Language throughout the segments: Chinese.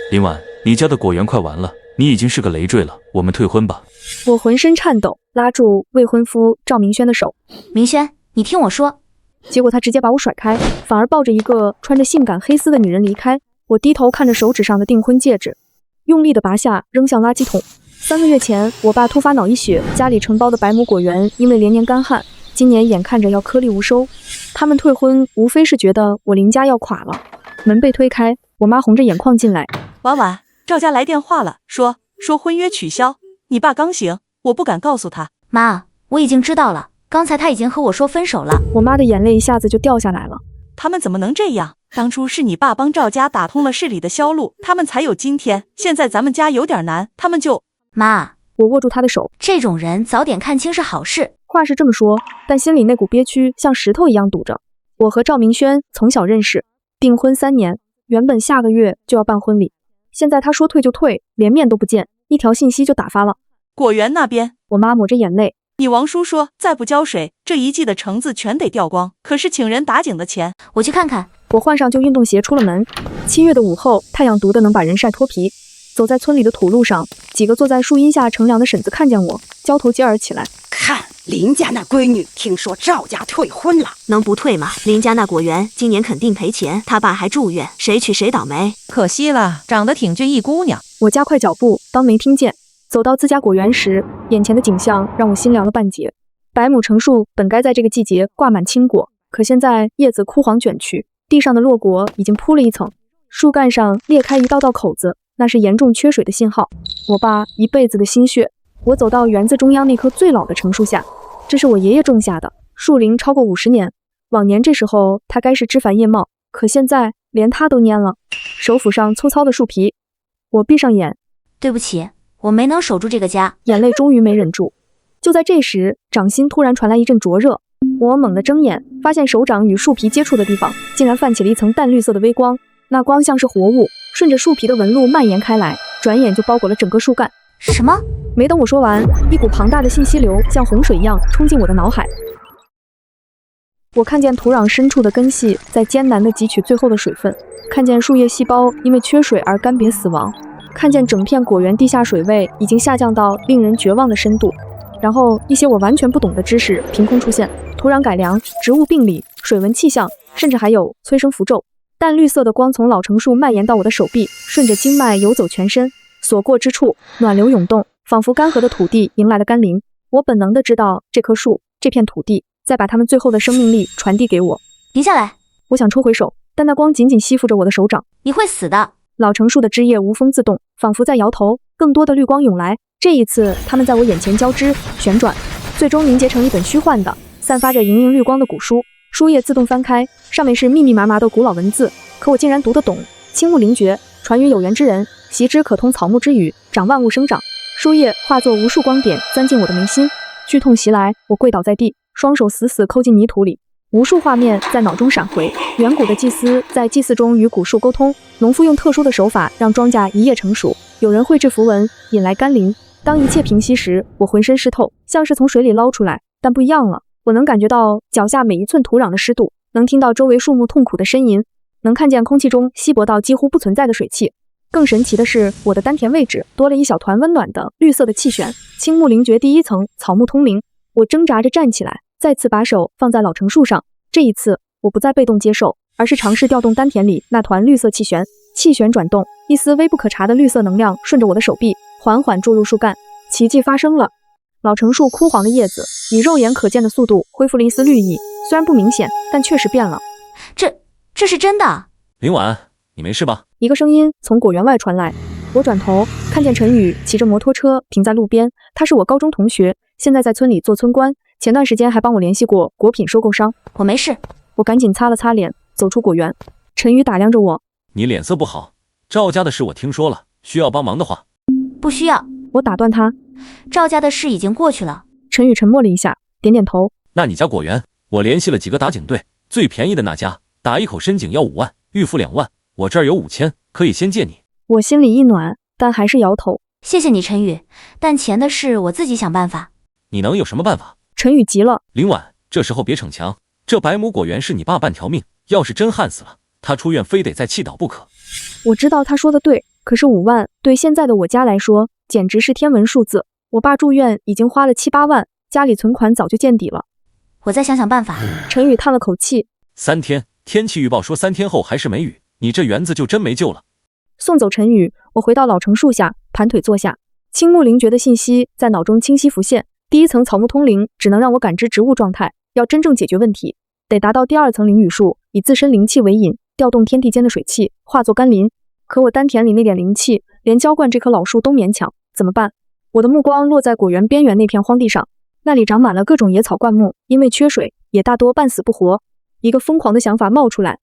林婉，你家的果園快完了，你已經是個累贅了，我們退婚吧。我渾身顫抖，拉住未婚夫趙明軒的手。明軒，你聽我說。結果他直接把我甩開，反而抱着一個穿着性感黑絲的女人離開。我低頭看着手指上的訂婚戒指，用力地拔下，扔向垃圾桶。3個月前，我爸突發腦溢血，家裡承包的百亩果園因為連年乾旱，今年眼看着要顆粒無收。他們退婚，無非是覺得我林家要垮了。門被推開，我媽紅着眼眶進來。婉婉，趙家來電話了，說婚約取消。你爸剛醒，我不敢告訴他。媽，我已經知道了，剛才他已經和我說分手了。我媽的眼淚一下子就掉下来了。他們怎麼能這樣？當初是你爸幫趙家打通了市裡的銷路，他們才有今天。現在咱們家有點难，他們就……媽，我握住她的手。這種人早點看清是好事。話是這麼說，但心裡那股憋屈像石頭一樣堵着。我和趙明軒從小認識，訂婚3年，原本下個月就要辦婚禮，現在他說退就退，連面都不見，一條信息就打發了。果園那邊，我媽抹着眼淚。你王叔說再不澆水，這一季的橙子全得掉光，可是請人打井的錢，我去看看。我換上旧運動鞋出了门。7月的午後，太陽毒得能把人曬脫皮。走在村裡的土路上，幾個坐在樹蔭下乘涼的嬸子看見我，交頭接耳起來。看林家那閨女，聽說趙家退婚了，能不退嗎？林家那果園今年肯定賠錢，他爸還住院，誰娶誰倒霉。可惜了，長得挺俊一姑娘。我加快脚步，當沒聽見。走到自家果園時，眼前的景象讓我心涼了半截。百畝橙樹本該在這個季節掛滿青果，可現在葉子枯黃捲曲，地上的落果已經鋪了一層，樹幹上裂開一道道口子，那是嚴重缺水的信號。我爸一輩子的心血。我走到園子中央那棵最老的橙樹下，這是我爺爺種下的，樹齡超過50年。往年這時候它該是枝繁葉茂，可現在連它都蔫了，手撫上粗糙的樹皮。我閉上眼，對不起，我沒能守住這個家。眼淚終於沒忍住。就在這時，掌心突然傳來一陣灼熱，我猛地睜眼，發現手掌與樹皮接觸的地方竟然泛起了一層淡綠色的微光，那光像是活物，順着樹皮的紋路蔓延開來，轉眼就包裹了整個樹幹。什麼？沒等我說完，一股龐大的信息流像洪水一樣衝進我的腦海。我看見土壤深處的根系在艱難地汲取最後的水分，看見樹葉細胞因為缺水而乾癟死亡，看見整片果園地下水位已經下降到令人絕望的深度。然後一些我完全不懂的知識憑空出現，土壤改良、植物病理、水文气象，甚至還有催生符咒。淡綠色的光從老橙樹蔓延到我的手臂，順着經脈游走全身，所過之處暖流湧動，仿佛乾涸的土地迎來了甘霖。我本能地知道這棵樹、這片土地在把它們最後的生命力傳遞給我。停下來！我想抽回手，但那光緊緊吸附着我的手掌。你會死的！老橙樹的枝葉無風自動，仿佛在搖頭。更多的綠光湧來，這一次它們在我眼前交織、旋轉，最終凝結成一本虛幻的、散發着瑩瑩綠光的古書。書頁自動翻開，上面是密密麻麻的古老文字，可我竟然讀得懂。青木靈訣，傳於有緣之人，習之可通草木之語，長萬物生長。書頁化作無數光點，鑽進我的眉心。劇痛襲來，我跪倒在地，雙手死死扣進泥土裡。無數畫面在腦中閃回，遠古的祭司在祭祀中與古樹溝通，農夫用特殊的手法讓莊稼一夜成熟，有人繪製符文引來甘霖。當一切平息時，我渾身濕透，像是從水裡撈出來，但不一樣了。我能感覺到腳下每一寸土壤的濕度，能聽到周圍樹木痛苦的呻吟，能看見空氣中稀薄到幾乎不存在的水汽。更神奇的是，我的丹田位置多了一小團溫暖的綠色的氣旋。青木靈訣第一層，草木通靈。我掙扎着站起來，再次把手放在老橙樹上。這一次，我不再被動接受，而是嘗試調動丹田裡那團綠色氣旋。氣旋轉動，一絲微不可察的綠色能量順着我的手臂緩緩注入樹幹。奇蹟發生了，老橙樹枯黃的葉子以肉眼可見的速度恢復了一絲綠意，雖然不明顯，但確實變了。這是真的。林婉，你沒事吧？一個聲音從果園外傳來。我轉頭看見陳宇騎着摩托車停在路邊，他是我高中同學，現在在村裡做村官，前段時間還幫我聯繫過果品收購商。我沒事。我趕緊擦了擦臉，走出果園。陳宇打量着我。你臉色不好，趙家的事我聽說了，需要幫忙的話。不需要。我打斷他。趙家的事已經過去了。陳宇沉默了一下，點點頭。那你家果園，我聯繫了幾個打井隊，最便宜的那家打一口深井要5萬，預付2萬，我這兒有5000，可以先借你。我心裡一暖，但還是搖頭。謝謝你，陳宇，但錢的事我自己想辦法。你能有什麼辦法？陳宇急了。林婉，這時候別逞強，這百畝果園是你爸半條命，要是真旱死了，他出院非得再棄島不可。我知道他說的對，可是5萬對現在的我家來說，簡直是天文數字。我爸住院已經花了7、8萬，家裡存款早就見底了。我再想想辦法。陈宇嘆了口氣，3天，天气預報說3天後還是沒雨，你這園子就真沒救了。送走陳宇，我回到老橙樹下，盤腿坐下。青木靈覺的信息在腦中清晰浮現。第一層草木通靈只能讓我感知植物狀態，要真正解決問題，得達到第2層靈語術，以自身靈氣為引，調動天地間的水氣，化作甘霖。可我丹田裡那點靈氣，連澆灌這棵老樹都勉強，怎麼辦？我的目光落在果園邊緣那片荒地上，那裡長滿了各種野草灌木，因為缺水，也大多半死不活。一個瘋狂的想法冒出來，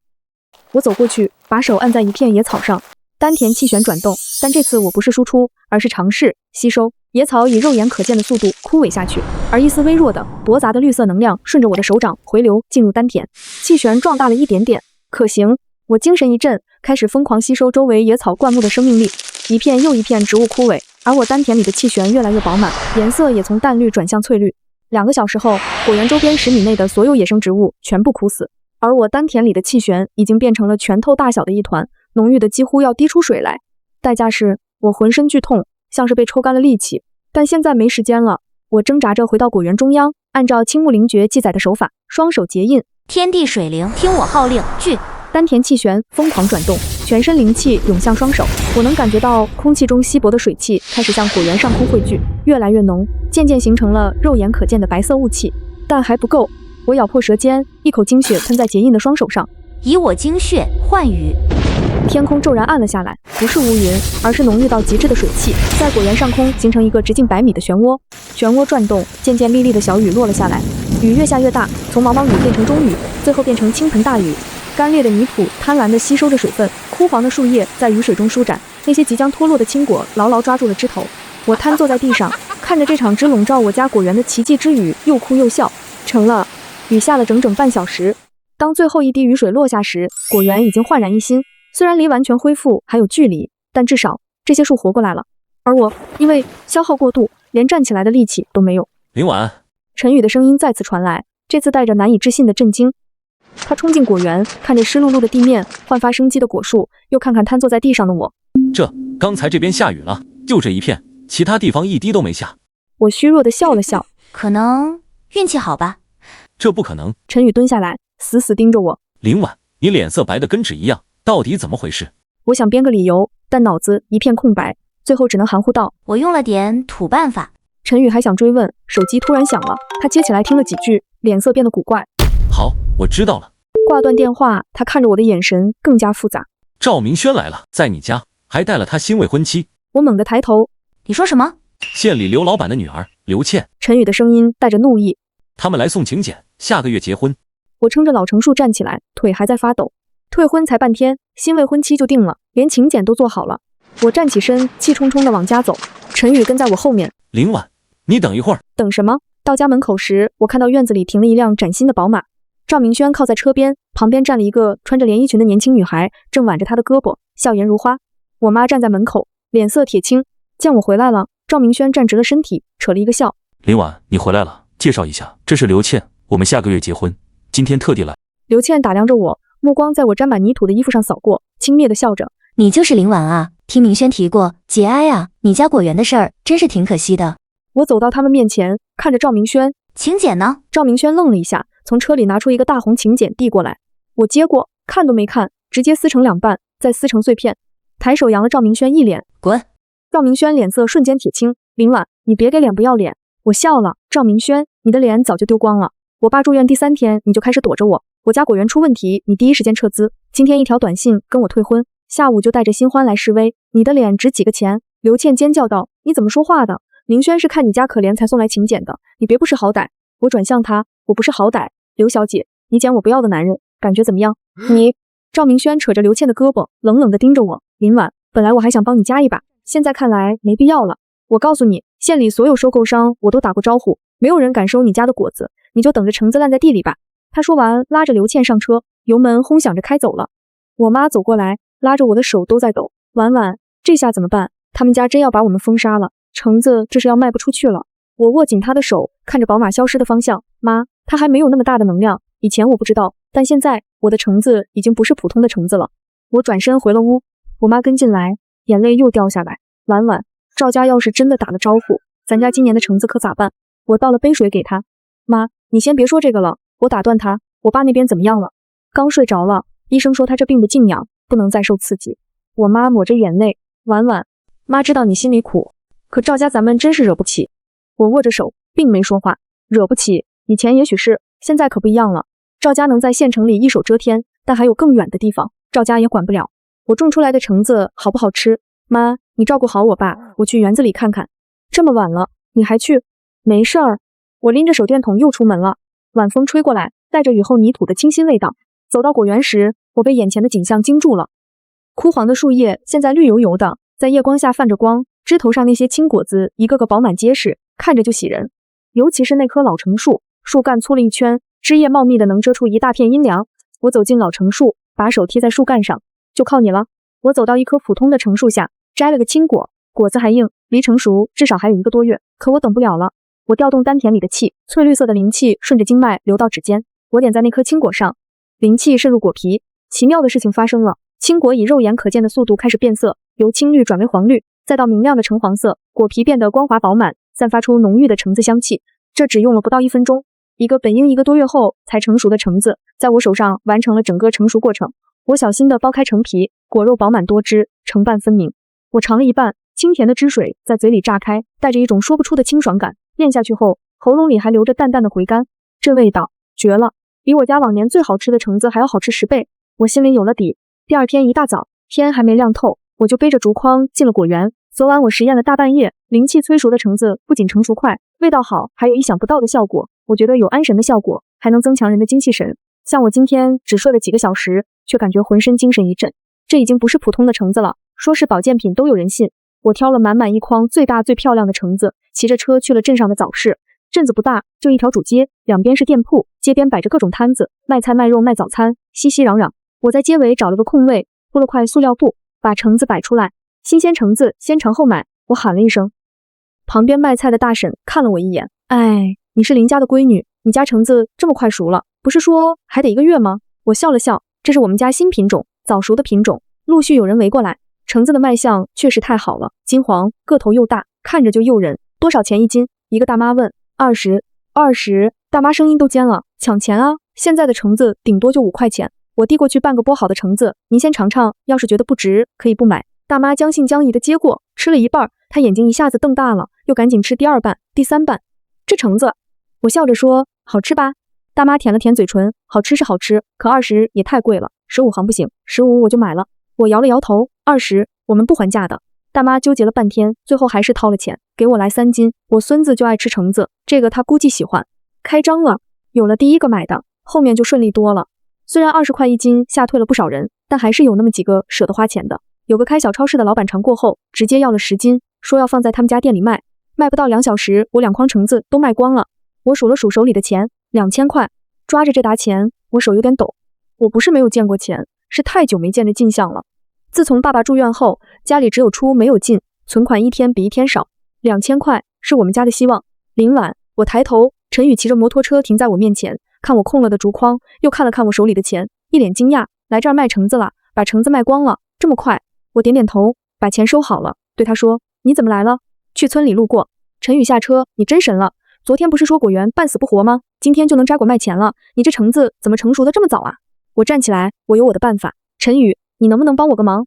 我走過去，把手按在一片野草上，丹田氣旋轉動，但這次我不是輸出，而是嘗試吸收。野草以肉眼可見的速度枯萎下去，而一絲微弱的薄雜的綠色能量順着我的手掌回流進入丹田，氣旋壯大了一點點，可行。我精神一振，開始瘋狂吸收周圍野草灌木的生命力，一片又一片植物枯萎，而我丹田裡的氣旋越來越飽滿，顏色也從淡綠轉向翠綠。2個小時後，果園周邊10米內的所有野生植物全部枯死，而我丹田裡的氣旋已經變成了拳頭大小的一團，濃郁的幾乎要滴出水來。代價是我渾身劇痛，像是被抽乾了力氣。但現在沒時間了，我掙扎着回到果園中央，按照青木靈訣記載的手法，雙手結印，天地水靈，聽我號令，聚。丹田氣旋瘋狂轉動，全身靈氣湧向雙手。我能感覺到空氣中稀薄的水汽開始向果園上空匯聚，越來越濃，漸漸形成了肉眼可見的白色霧氣。但還不夠，我咬破舌尖，一口精血噴在結印的雙手上，以我精血換雨。天空骤然暗了下來，不是烏雲，而是濃郁到極致的水汽，在果園上空形成一個直徑100米的漩渦。漩渦轉動，漸漸淅瀝的小雨落了下來，雨越下越大，從毛毛雨變成中雨，最後變成傾盆大雨。乾裂的泥土貪婪地吸收着水分，枯黃的樹葉在雨水中舒展，那些即將脫落的青果牢牢抓住了枝頭。我癱坐在地上，看着這場只籠罩我家果園的奇蹟之雨，又哭又笑。成了。雨下了整整半小時，當最後一滴雨水落下時，果園已經煥然一新。雖然離完全恢復還有距離，但至少這些樹活過來了。而我因為消耗過度，連站起來的力氣都沒有。林晚安。陳宇的聲音再次傳來，這次帶着難以置信的震驚。他衝進果園，看着濕漉漉的地面，煥發生機的果樹，又看看癱坐在地上的我。剛才這邊下雨了，就這一片，其他地方一滴都沒下。我虛弱地笑了笑，可能運氣好吧。這不可能。陳宇蹲下來，死死盯着我。林晚，你臉色白得跟紙一樣，到底怎麼回事？我想編個理由，但腦子一片空白，最後只能含糊道：我用了點土辦法。陳宇還想追問，手機突然響了，他接起來聽了幾句，臉色變得古怪。好，我知道了。掛斷電話，他看着我的眼神更加複雜。趙明軒來了，在你家，還帶了他新未婚妻。我猛地抬頭。你說什麼？縣裡劉老板的女兒劉倩。陳宇的聲音帶着怒意。他們來送請柬，下個月結婚。我撐着老橙樹站起來，腿還在發抖。退婚才半天，新未婚妻就定了，連請柬都做好了。我站起身，氣冲冲地往家走。陳宇跟在我後面。林晚，你等一會兒。等什麼？到家門口時，我看到院子裡停了一輛嶄新的寶馬。趙明軒靠在車邊，旁邊站了一個穿着連衣裙的年輕女孩，正挽着她的胳膊，笑顏如花。我媽站在門口，臉色鐵青。見我回來了，趙明軒站直了身體，扯了一個笑。林晚，你回來了，介紹一下，這是劉倩，我們下個月結婚，今天特地來。劉倩打量着我，目光在我沾滿泥土的衣服上掃過，輕蔑地笑着。你就是林晚啊，聽明軒提過節哀啊，你家果園的事兒真是挺可惜的。我走到他們面前，看着趙明軒。請柬呢？趙明軒愣了一下，從車裡拿出一個大紅請柬遞過來。我接過，看都沒看，直接撕成2半，再撕成碎片，抬手揚了趙明軒一臉。滾！趙明軒臉色瞬間鐵青。林晚，你別給臉不要臉。我笑了。趙明軒，你的臉早就丟光了。我爸住院第3天，你就開始躲着我。我家果園出問題，你第一時間撤資。今天一條短信跟我退婚，下午就帶着新歡來示威。你的臉值幾個錢？劉倩尖叫道：你怎麼說話的？明軒是看你家可憐才送來請柬的，你別不識好歹。我轉向他，我不是好歹。劉小姐，你撿我不要的男人，感覺怎麼樣？你……趙明軒扯着劉倩的胳膊，冷冷地盯着我。林晚，本來我還想幫你加一把，現在看來沒必要了。我告訴你，縣裡所有收購商我都打過招呼，沒有人敢收你家的果子，你就等着橙子爛在地裡吧。他說完，拉着劉倩上車，油門轟響着開走了。我媽走過來，拉着我的手都在抖。婉婉，這下怎麼辦？他們家真要把我們封殺了，橙子這是要賣不出去了。我握緊她的手，看着寶馬消失的方向。媽，她還沒有那麼大的能量，以前我不知道，但現在我的橙子已經不是普通的橙子了。我轉身回了屋，我媽跟進來，眼淚又掉下來。婉婉，趙家要是真的打了招呼，咱家今年的橙子可咋办？我倒了杯水给他。妈，你先别说这個了，我打斷他，我爸那邊怎麼樣了？剛睡着了，醫生說他這病的靜養，不能再受刺激。我媽抹着眼淚，婉婉，媽知道你心裡苦，可趙家咱們真是惹不起。我握着手，並沒說話。惹不起，以前也許是，現在可不一樣了。趙家能在縣城裡一手遮天，但還有更遠的地方，趙家也管不了。我種出來的橙子好不好吃？媽，你照顧好我爸，我去園子裡看看。這麼晚了，你還去？沒事兒。我拎着手電筒又出門了。晚風吹過來，帶着雨後泥土的清新味道。走到果園時，我被眼前的景象驚住了。枯黃的樹葉現在綠油油的，在夜光下泛着光，枝頭上那些青果子一個個飽滿結實，看着就喜人。尤其是那棵老橙樹，樹幹粗了一圈，枝葉茂密的能遮出一大片陰涼。我走進老橙樹，把手貼在樹幹上，就靠你了。我走到一棵普通的橙樹下，摘了個青果，果子還硬，離成熟至少還有1個多月，可我等不了了。我調動丹田裡的氣，翠綠色的靈氣順着經脈流到指尖，我點在那顆青果上，靈氣滲入果皮。奇妙的事情發生了，青果以肉眼可見的速度開始變色，由青綠轉為黃綠，再到明亮的橙黃色，果皮變得光滑飽滿，散發出濃郁的橙子香氣。這只用了不到1分鐘，一個本應1個多月後才成熟的橙子，在我手上完成了整個成熟過程。我小心地剝開橙皮，果肉飽滿多汁，橙瓣分明。我嘗了一半，清甜的汁水在嘴裡炸開，帶着一種說不出的清爽感。咽下去後，喉嚨裡還留着淡淡的回甘，這味道絕了，比我家往年最好吃的橙子還要好吃10倍。我心裡有了底。第二天一大早，天還沒亮透，我就背着竹筐進了果園。昨晚我實驗了大半夜，靈氣催熟的橙子不僅成熟快，味道好，還有意想不到的效果。我覺得有安神的效果，還能增強人的精氣神。像我今天只睡了幾個小時，卻感覺渾身精神一振。這已經不是普通的橙子了，說是保健品都有人信。我挑了滿滿一筐最大最漂亮的橙子，騎着車去了鎮上的早市。鎮子不大，就一條主街，兩邊是店鋪，街邊擺着各種攤子，賣菜賣肉賣早餐，熙熙攘攘。我在街尾找了個空位，鋪了塊塑料布，把橙子擺出來。新鮮橙子先嘗後買，我喊了一聲。旁邊賣菜的大嬸看了我一眼，哎，你是林家的閨女，你家橙子這麼快熟了，不是說還得1個月嗎？我笑了笑，這是我們家新品種，早熟的品種。陸續有人圍過來，橙子的賣相確實太好了，金黃，個頭又大，看着就誘人。多少錢1斤？一個大媽問。20，大媽聲音都尖了，搶錢啊！現在的橙子頂多就5塊錢。我遞過去半個剝好的橙子，您先嘗嘗，要是覺得不值，可以不買。大媽將信將疑的接過，吃了一半，她眼睛一下子瞪大了，又趕緊吃第2半、第3半。這橙子，我笑着說，好吃吧？大媽舔了舔嘴唇，好吃是好吃，可20也太貴了，15行不行？15我就買了。我搖了搖頭，20，我們不還價的。大媽糾結了半天，最後還是掏了錢，給我來3斤。我孫子就愛吃橙子，這個他估計喜歡。開張了，有了第一個買的，後面就順利多了。雖然20塊1斤嚇退了不少人，但還是有那麼幾個捨得花錢的。有個開小超市的老板嘗過後，直接要了10斤，說要放在他們家店裡賣。賣不到2小時，我2筐橙子都賣光了。我數了數手裡的錢，2000塊。抓着這沓錢，我手有點抖。我不是沒有見過錢，是太久沒見的鏡像了。自從爸爸住院後，家裡只有出沒有進，存款一天比一天少。2000塊是我們家的希望。臨晚，我抬頭，陳宇騎着摩托車停在我面前，看我空了的竹筐，又看了看我手裡的錢，一臉驚訝，來這兒賣橙子了，把橙子賣光了，這麼快？我點點頭，把錢收好了，對他說，你怎麼來了？去村裡路過。陳宇下車，你真神了，昨天不是說果園半死不活嗎？今天就能摘果賣錢了，你這橙子怎麼成熟的這麼早啊？我站起來，我有我的辦法。陳宇，你能不能幫我個忙？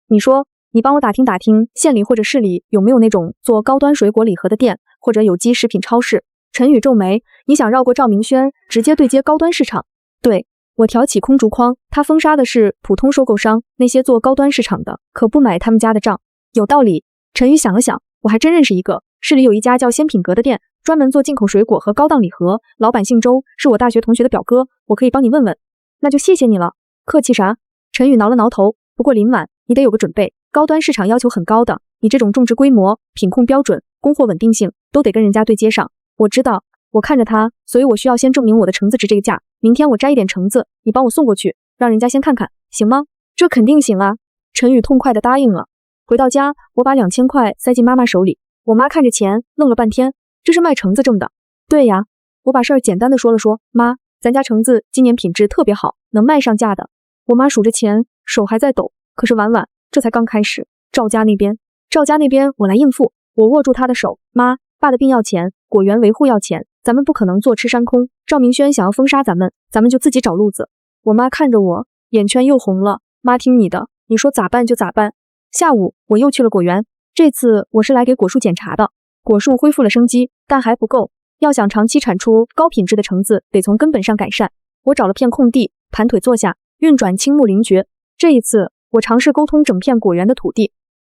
你說，你幫我打听打听，縣裡或者市裡有沒有那種做高端水果禮盒的店，或者有機食品超市。陳宇皺眉，你想繞過趙明軒，直接對接高端市場？對，我挑起空竹筐，他封殺的是普通收購商，那些做高端市場的，可不買他們家的賬。有道理。陳宇想了想，我還真認識一個，市裡有一家叫鮮品閣的店，專門做進口水果和高檔禮盒，老板姓周，是我大學同學的表哥，我可以幫你問問。那就謝謝你了。客氣啥？陳宇挠了挠頭，不過林婉，你得有個準備，高端市場要求很高的，你這種種植規模、品控標準、供貨穩定性，都得跟人家對接上。我知道，我看着他，所以我需要先證明我的橙子值這個價。明天我摘一點橙子，你幫我送過去，讓人家先看看，行嗎？這肯定行啊。陳宇痛快地答應了。回到家，我把2000塊塞進媽媽手裡，我媽看着錢，愣了半天，這是賣橙子掙的？對呀，我把事兒簡單的說了說，媽，咱家橙子今年品質特別好，能賣上價的。我媽數着錢，手還在抖，可是婉婉，這才剛開始，趙家那邊我來應付。我握住他的手，媽，爸的病要錢，果园維護要錢，咱们不可能坐吃山空。趙明軒想要封殺咱們就自己找路子。我媽看着我，眼圈又紅了。媽聽你的，你說咋辦就咋辦。下午我又去了果園，這次我是來給果樹檢查的。果樹恢復了生機，但還不夠。要想長期產出高品質的橙子，得從根本上改善。我找了片空地，盤腿坐下，運轉青木靈訣。這一次，我嘗試溝通整片果園的土地，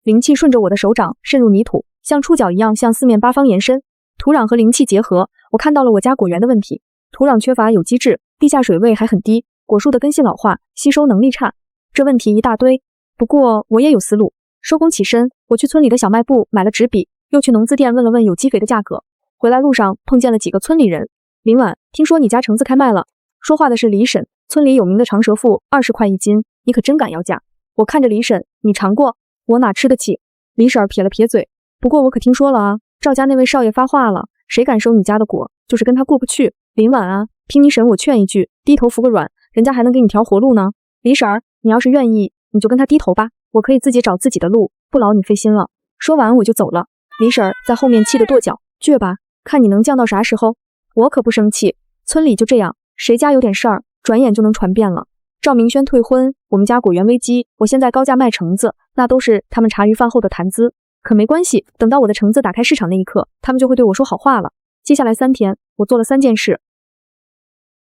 靈氣順着我的手掌滲入泥土，像觸角一樣向四面八方延伸。土壤和靈氣結合，我看到了我家果園的問題。土壤缺乏有機質，地下水位還很低，果樹的根系老化，吸收能力差。這問題一大堆，不過我也有思路。收工起身，我去村裡的小賣部買了紙筆，又去農資店問了問有機肥的價格。回來路上碰見了幾個村裡人。林婉，聽說你家橙子開賣了。說話的是李嬸，村裡有名的長舌婦，20塊一斤，你可真敢要價。我看着李嬸，你嘗過？我哪吃得起？李嬸撇了撇嘴，不過我可聽說了啊，趙家那位少爺發話了，誰敢收你家的果，就是跟他過不去。林婉啊，聽你嬸我勸一句，低頭服個軟，人家還能給你條活路呢。李嬸，你要是願意，你就跟他低頭吧，我可以自己找自己的路，不勞你費心了。說完我就走了。李嬸在後面氣得跺腳，倔吧，看你能犟到啥時候。我可不生氣，村裡就這樣，誰家有點事兒，轉眼就能傳遍了。趙明軒退婚，我們家果園危機，我現在高價賣橙子，那都是他們茶餘飯後的談資。可沒關係，等到我的橙子打開市場那一刻，他們就会對我說好話了。接下來3天，我做了3件事：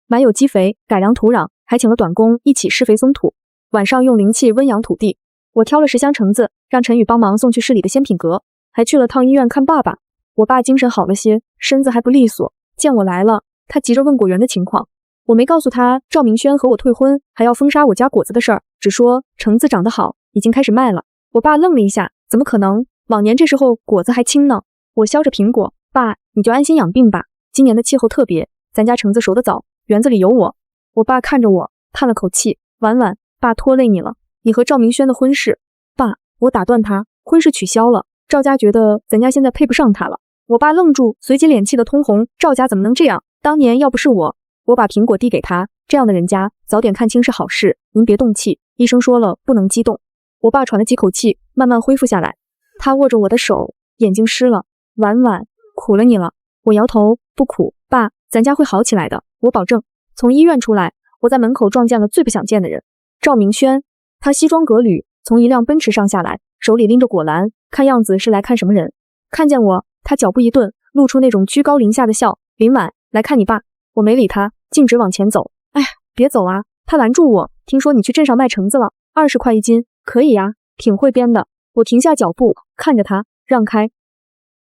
買有機肥，改良土壤，還請了短工一起施肥鬆土。晚上用靈氣溫養土地。我挑了10箱橙子，讓陳宇幫忙送去市裡的仙品閣，還去了趟醫院看爸爸。我爸精神好了些，身子還不利索，見我來了，他急着問果園的情況。我沒告訴他趙明軒和我退婚，還要封殺我家果子的事兒，只說橙子長得好，已經開始賣了。我爸愣了一下，怎麼可能？往年這時候果子還青呢。我削着蘋果，爸，你就安心養病吧。今年的氣候特別，咱家橙子熟得早，園子裡有我。我爸看着我，嘆了口氣，婉婉，爸拖累你了。你和趙明軒的婚事，爸，我打斷他，婚事取消了。趙家覺得咱家現在配不上他了。我爸愣住，隨即臉氣得通紅。趙家怎麼能這樣？當年要不是我把蘋果遞給他，這樣的人家早點看清是好事。您別動氣，醫生說了不能激動。我爸喘了幾口氣，慢慢恢復下來。他握着我的手，眼睛濕了。婉婉，苦了你了。我搖頭，不苦，爸，咱家會好起來的，我保證。從醫院出來，我在門口撞見了最不想見的人，趙明軒。他西裝革履，從一輛奔馳上下來，手裡拎着果籃，看樣子是來看什麼人。看見我，他腳步一頓，露出那種居高臨下的笑。林婉，來看你爸。我沒理他，徑直往前走。哎呀，別走啊！他攔住我，聽說你去鎮上賣橙子了，20塊一斤，可以呀，挺會編的。我停下腳步，看着他，讓開。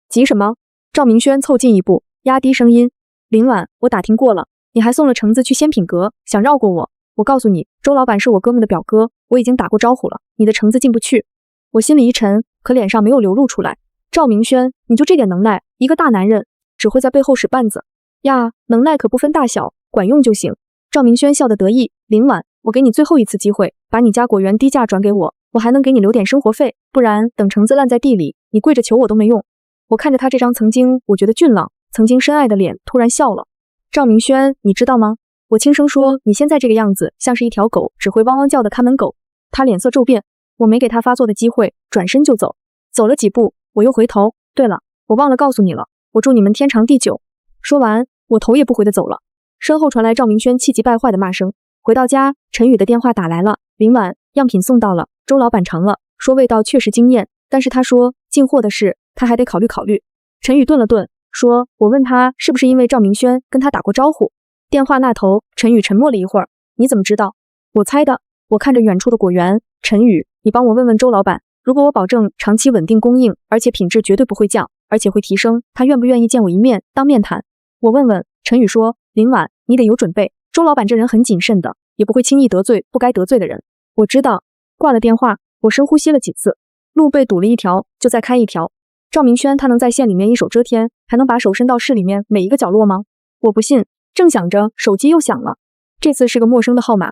急什麼？趙明軒湊近一步，壓低聲音。林婉，我打聽過了，你還送了橙子去仙品閣，想繞過我。我告訴你，周老闆是我哥們的表哥，我已經打過招呼了，你的橙子進不去。我心裡一沉，可臉上沒有流露出來。趙明軒，你就這點能耐，一個大男人只會在背後使絆子呀，能耐可不分大小，管用就行。趙明軒笑得得意。林婉，我給你最後一次機會，把你家果園低價轉給我，我還能給你留點生活費，不然等橙子爛在地裡，你跪着求我都沒用。我看着他這張曾經我覺得俊朗、曾經深愛的臉，突然笑了。趙明軒，你知道嗎？我輕聲說，你現在這個樣子像是一條狗，只會汪汪叫的看門狗。他臉色驟變，我沒給他發作的機會，轉身就走。走了幾步，我又回頭。對了，我忘了告訴你了，我祝你們天長地久。說完，我頭也不回的走了。身後傳來趙明軒氣急敗壞的罵聲。回到家，陳宇的電話打來了。林婉，樣品送到了，周老闆嘗了，說味道確實驚豔，但是他說進貨的事他還得考慮考慮。陳宇頓了頓，說，我問他是不是因為趙明軒跟他打過招呼。電話那頭，陳宇沉默了一會兒。你怎麼知道？我猜的。我看着遠處的果園。陳宇，你幫我問問周老闆，如果我保證長期穩定供應，而且品質絕對不會降，而且會提升，他願不願意見我一面，當面談？我問問。陳宇說，林婉，你得有準備，周老闆這人很謹慎的，也不會輕易得罪不該得罪的人。我知道。掛了電話，我深呼吸了幾次。路被堵了一條，就再開一條。趙明軒他能在縣裡面一手遮天，還能把手伸到市裡面每一個角落嗎？我不信。正想着，手機又響了，這次是個陌生的號碼。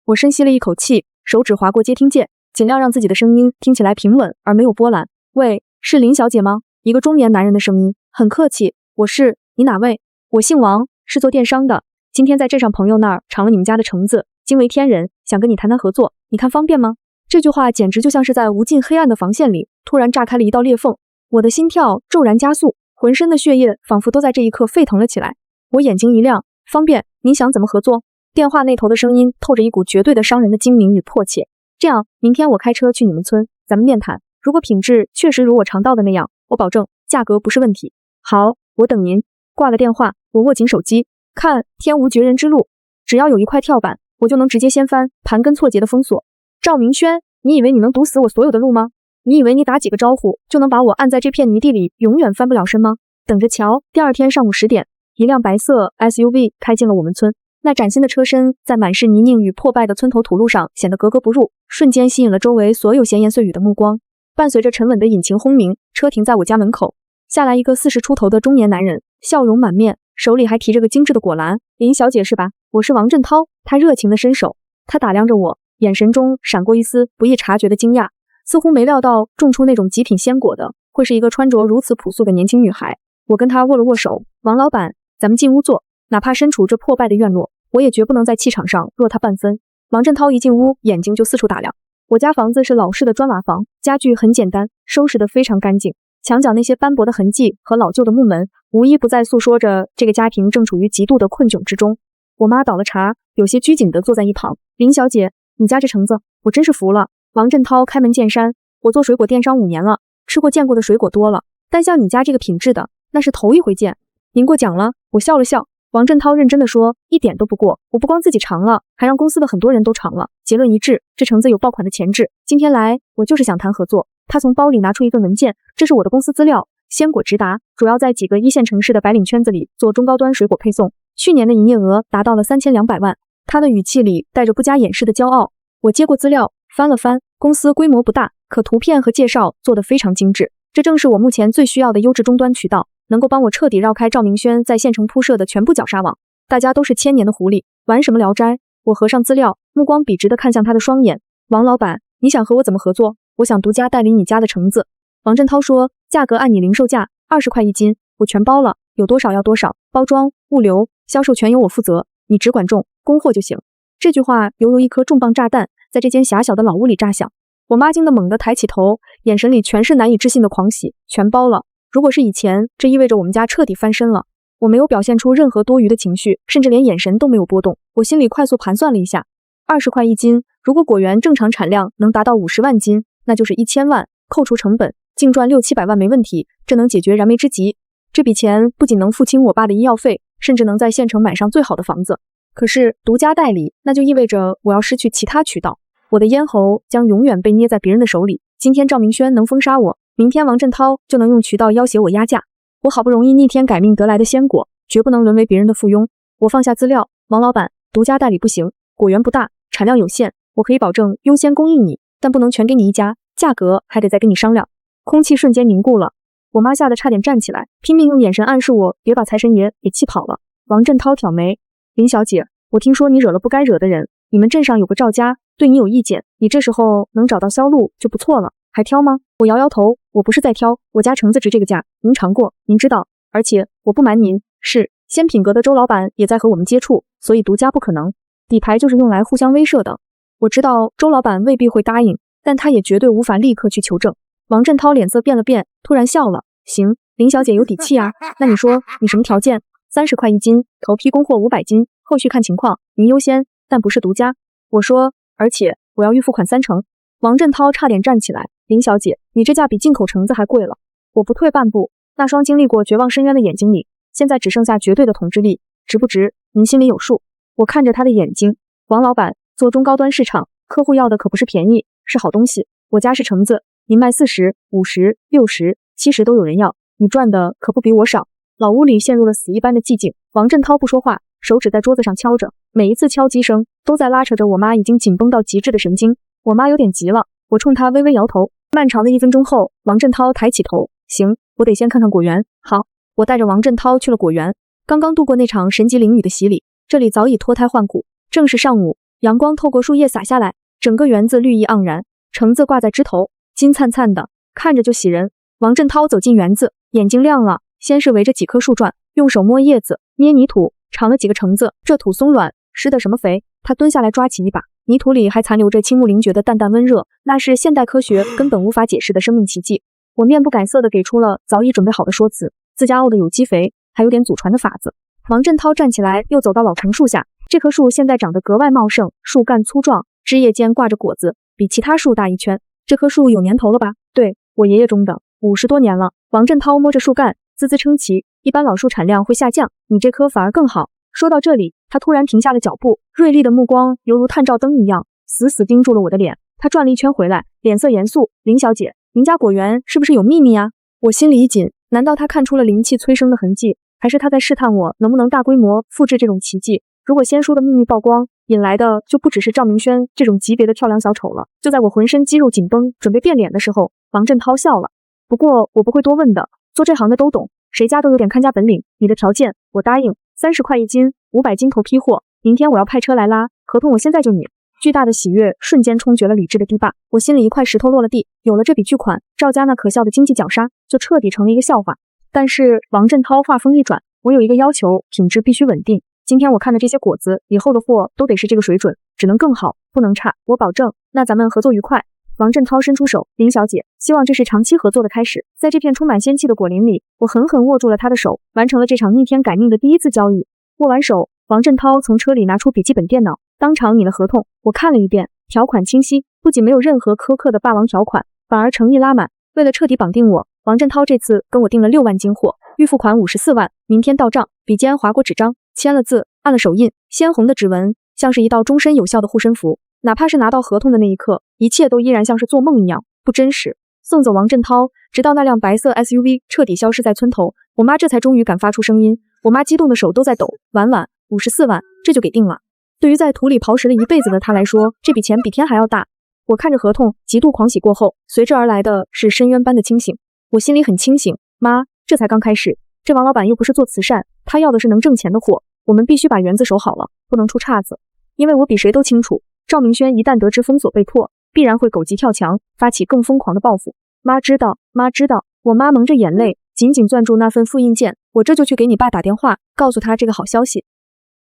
我深吸了一口氣，手指劃過接聽鍵，盡量讓自己的聲音聽起來平穩而沒有波瀾。喂，是林小姐嗎？一個中年男人的聲音，很客氣。我是，你哪位？我姓王，是做電商的，今天在鎮上朋友那兒嘗了你們家的橙子，驚為天人，想跟你談談合作，你看方便嗎？這句話簡直就像是在無盡黑暗的防線裡突然炸開了一道裂縫，我的心跳驟然加速，渾身的血液仿佛都在這一刻沸腾了起來。我眼睛一亮，方便，您想怎麼合作？電話那頭的聲音透着一股絕對的商人的精明與迫切。這樣，明天我開車去你們村，咱們面談。如果品質確實如我嘗到的那樣，我保證價格不是問題。好，我等您。掛了電話，我握緊手機，看天無絕人之路，只要有一塊跳板，我就能直接掀翻盤根錯節的封鎖。趙明軒，你以為你能堵死我所有的路嗎？你以為你打幾個招呼就能把我按在這片泥地裡永遠翻不了身嗎？等着瞧！第二天上午10點，一輛白色 SUV 開進了我們村，那嶄新的車身在滿是泥濘與破敗的村頭土路上顯得格格不入，瞬間吸引了周圍所有閒言碎語的目光。伴隨着沉穩的引擎轟鳴，車停在我家門口，下來一個40出頭的中年男人，笑容滿面，手裡還提着個精致的果籃。林小姐是吧？我是王振濤。他熱情地伸手，他打量着我，眼神中閃過一絲不易察覺的驚訝，似乎沒料到種出那種極品鮮果的會是一個穿着如此樸素的年輕女孩。我跟他握了握手，王老板，咱們進屋坐。哪怕身處這破敗的院落，我也絕不能在氣場上落他半分。王振濤一進屋，眼睛就四處打量。我家房子是老式的磚瓦房，家具很簡單，收拾得非常乾淨。牆角那些斑駁的痕跡和老舊的木門，無一不在訴說着這個家庭正處於極度的困窘之中。我媽倒了茶，有些拘謹地坐在一旁。林小姐，你家这橙子，我真是服了。王振濤開門見山，我做水果電商5年了，吃過見過的水果多了，但像你家這個品質的，那是頭一回見。您過獎了，我笑了笑。王振濤認真地說，一點都不過，我不光自己嘗了，還讓公司的很多人都嘗了，結論一致，這橙子有爆款的潛質。今天來，我就是想談合作。他從包裡拿出一份文件，這是我的公司資料，鮮果直達，主要在幾個1線城市的白領圈子裡做中高端水果配送，去年的營業額達到了3200萬。他的語氣裡帶着不加掩飾的驕傲。我接過資料，翻了翻，公司規模不大，可圖片和介紹做得非常精緻，這正是我目前最需要的優質終端渠道，能夠幫我徹底繞開趙明軒在縣城鋪設的全部絞殺網。大家都是千年的狐狸，玩什麼聊齋？我合上資料，目光筆直地看向他的雙眼。王老板，你想和我怎麼合作？我想獨家代理你家的橙子。王振濤說，價格按你零售價20塊1斤，我全包了，有多少要多少，包裝、物流、銷售全由我負責，你只管種，供貨就行。這句話猶如一顆重磅炸彈，在這間狹小的老屋裡炸響。我媽驚得猛地抬起頭，眼神裡全是難以置信的狂喜。全包了。如果是以前，這意味着我們家徹底翻身了。我没有表現出任何多餘的情緒，甚至連眼神都沒有波動。我心裡快速盤算了一下，20塊1斤，如果果園正常產量能達到50萬斤，那就是1000萬，扣除成本，淨賺600-700萬沒問題，這能解決燃眉之急。這筆錢不僅能付清我爸的醫藥費，甚至能在縣城買上最好的房子。可是獨家代理，那就意味着我要失去其他渠道，我的咽喉將永遠被捏在別人的手裡。今天趙明軒能封殺我，明天王振濤就能用渠道要挾我壓價。我好不容易逆天改命得來的鮮果，絕不能淪為別人的附庸。我放下資料，王老板，獨家代理不行，果園不大，產量有限，我可以保證優先供應你，但不能全給你一家，價格還得再跟你商量。空氣瞬間凝固了，我媽嚇得差點站起來，拼命用眼神暗示我別把財神爺給氣跑了。王振濤挑眉，林小姐，我聽說你惹了不該惹的人，你們鎮上有個趙家對你有意見，你這時候能找到銷路就不錯了，還挑嗎？我搖搖頭，我不是在挑，我家橙子值這個價，您嘗過，您知道，而且我不瞞您，是鲜品閣的周老板也在和我們接觸，所以獨家不可能，底牌就是用來互相威懾的。我知道周老板未必會答應，但他也絕對無法立刻去求證。王振濤臉色變了變，突然笑了，行，林小姐有底氣啊，那你說你什麼條件？30塊1斤，頭批供貨500斤，後續看情況，您優先，但不是獨家。我說，而且我要預付款30%。王振濤差點站起來，林小姐，你這價比進口橙子還貴了。我不退半步，那雙經歷過絕望深淵的眼睛裡，現在只剩下絕對的統治力，值不值？您心裡有數。我看着他的眼睛，王老板，做中高端市場，客戶要的可不是便宜，是好東西。我家是橙子，您賣40、50、60、70都有人要，你賺的可不比我少。老屋裡陷入了死一般的寂靜，王振濤不說話，手指在桌子上敲着，每一次敲擊聲都在拉扯着我媽已經緊繃到極致的神經。我媽有點急了，我衝她微微摇頭。漫長的1分鐘後，王振濤抬起頭，行，我得先看看果園。好，我帶着王振濤去了果園。剛剛度過那場神級淋雨的洗禮，這裡早已脫胎換骨。正是上午，陽光透過樹葉灑下來，整個園子綠意盎然，橙子掛在枝頭，金燦燦的，看着就喜人。王振濤走進園子，眼睛亮了，先是圍着幾棵樹轉，用手摸葉子，捏泥土，嘗了幾個橙子，這土鬆軟，施的什麼肥？他蹲下來抓起一把，泥土裡還殘留着青木靈蕨的淡淡溫熱，那是現代科學根本無法解釋的生命奇蹟。我面不改色地給出了早已準備好的說辭，自家沤的有機肥，還有點祖傳的法子。王振濤站起來，又走到老桐樹下。這棵樹現在長得格外茂盛，樹幹粗壯，枝葉間掛着果子，比其他樹大一圈。這棵樹有年頭了吧？對，我爺爺種的，50多年了。王振濤摸着樹幹，滋滋稱奇。一般老樹產量會下降，你這棵反而更好。說到這裡，他突然停下了腳步，銳利的目光猶如探照燈一樣，死死盯住了我的臉。他轉了一圈回來，臉色嚴肅：“林小姐，您家果園是不是有秘密啊？”我心裡一緊，難道他看出了靈氣催生的痕跡，還是他在試探我能不能大規模複製這種奇蹟？如果仙叔的秘密曝光，引來的就不只是趙明軒這種級別的跳梁小丑了。就在我渾身肌肉緊繃，準備變臉的時候，王振濤笑了。不過我不會多問的，做這行的都懂，誰家都有點看家本領。你的條件我答應，30塊1斤，500斤頭批貨。明天我要派車來拉，合同我現在就擬。巨大的喜悅瞬間衝決了理智的堤壩，我心裡一塊石頭落了地。有了這筆巨款，趙家那可笑的經濟绞殺就徹底成了一個笑話。但是王振濤話鋒一轉，我有一個要求，品質必須穩定。今天我看的这些果子，以後的貨都得是這個水準，只能更好，不能差，我保證。那咱們合作愉快。王振濤伸出手，林小姐，希望這是長期合作的開始。在這片充滿仙氣的果林裡，我狠狠握住了他的手，完成了這場逆天改命的第一次交易。握完手，王振濤從車裡拿出筆記本電腦，當場擬了合同。我看了一遍，條款清晰，不僅沒有任何苛刻的霸王條款，反而誠意拉滿。為了徹底綁定我，王振濤這次跟我訂了6萬斤貨，預付款54萬，明天到賬。筆尖劃過紙張，簽了字，按了手印，鮮紅的指紋像是一道終身有效的護身符。哪怕是拿到合同的那一刻，一切都依然像是做夢一樣，不真實。送走王振濤，直到那輛白色 SUV 徹底消失在村頭，我媽這才終於敢發出聲音。我媽激動的手都在抖。婉婉，54萬，這就給定了。對於在土裡刨食了一輩子的她來說，這筆錢比天還要大。我看着合同，極度狂喜過後，隨之而來的是深淵般的清醒。我心裡很清醒，媽，這才剛開始。這王老板又不是做慈善，他要的是能掙錢的貨。我們必須把園子守好了，不能出岔子。因為我比誰都清楚，趙明軒一旦得知封鎖被破，必然會狗急跳牆，發起更瘋狂的報復。媽知道，媽知道。我媽蒙着眼淚，緊緊攥住那份複印件。我這就去給你爸打電話，告訴他這個好消息。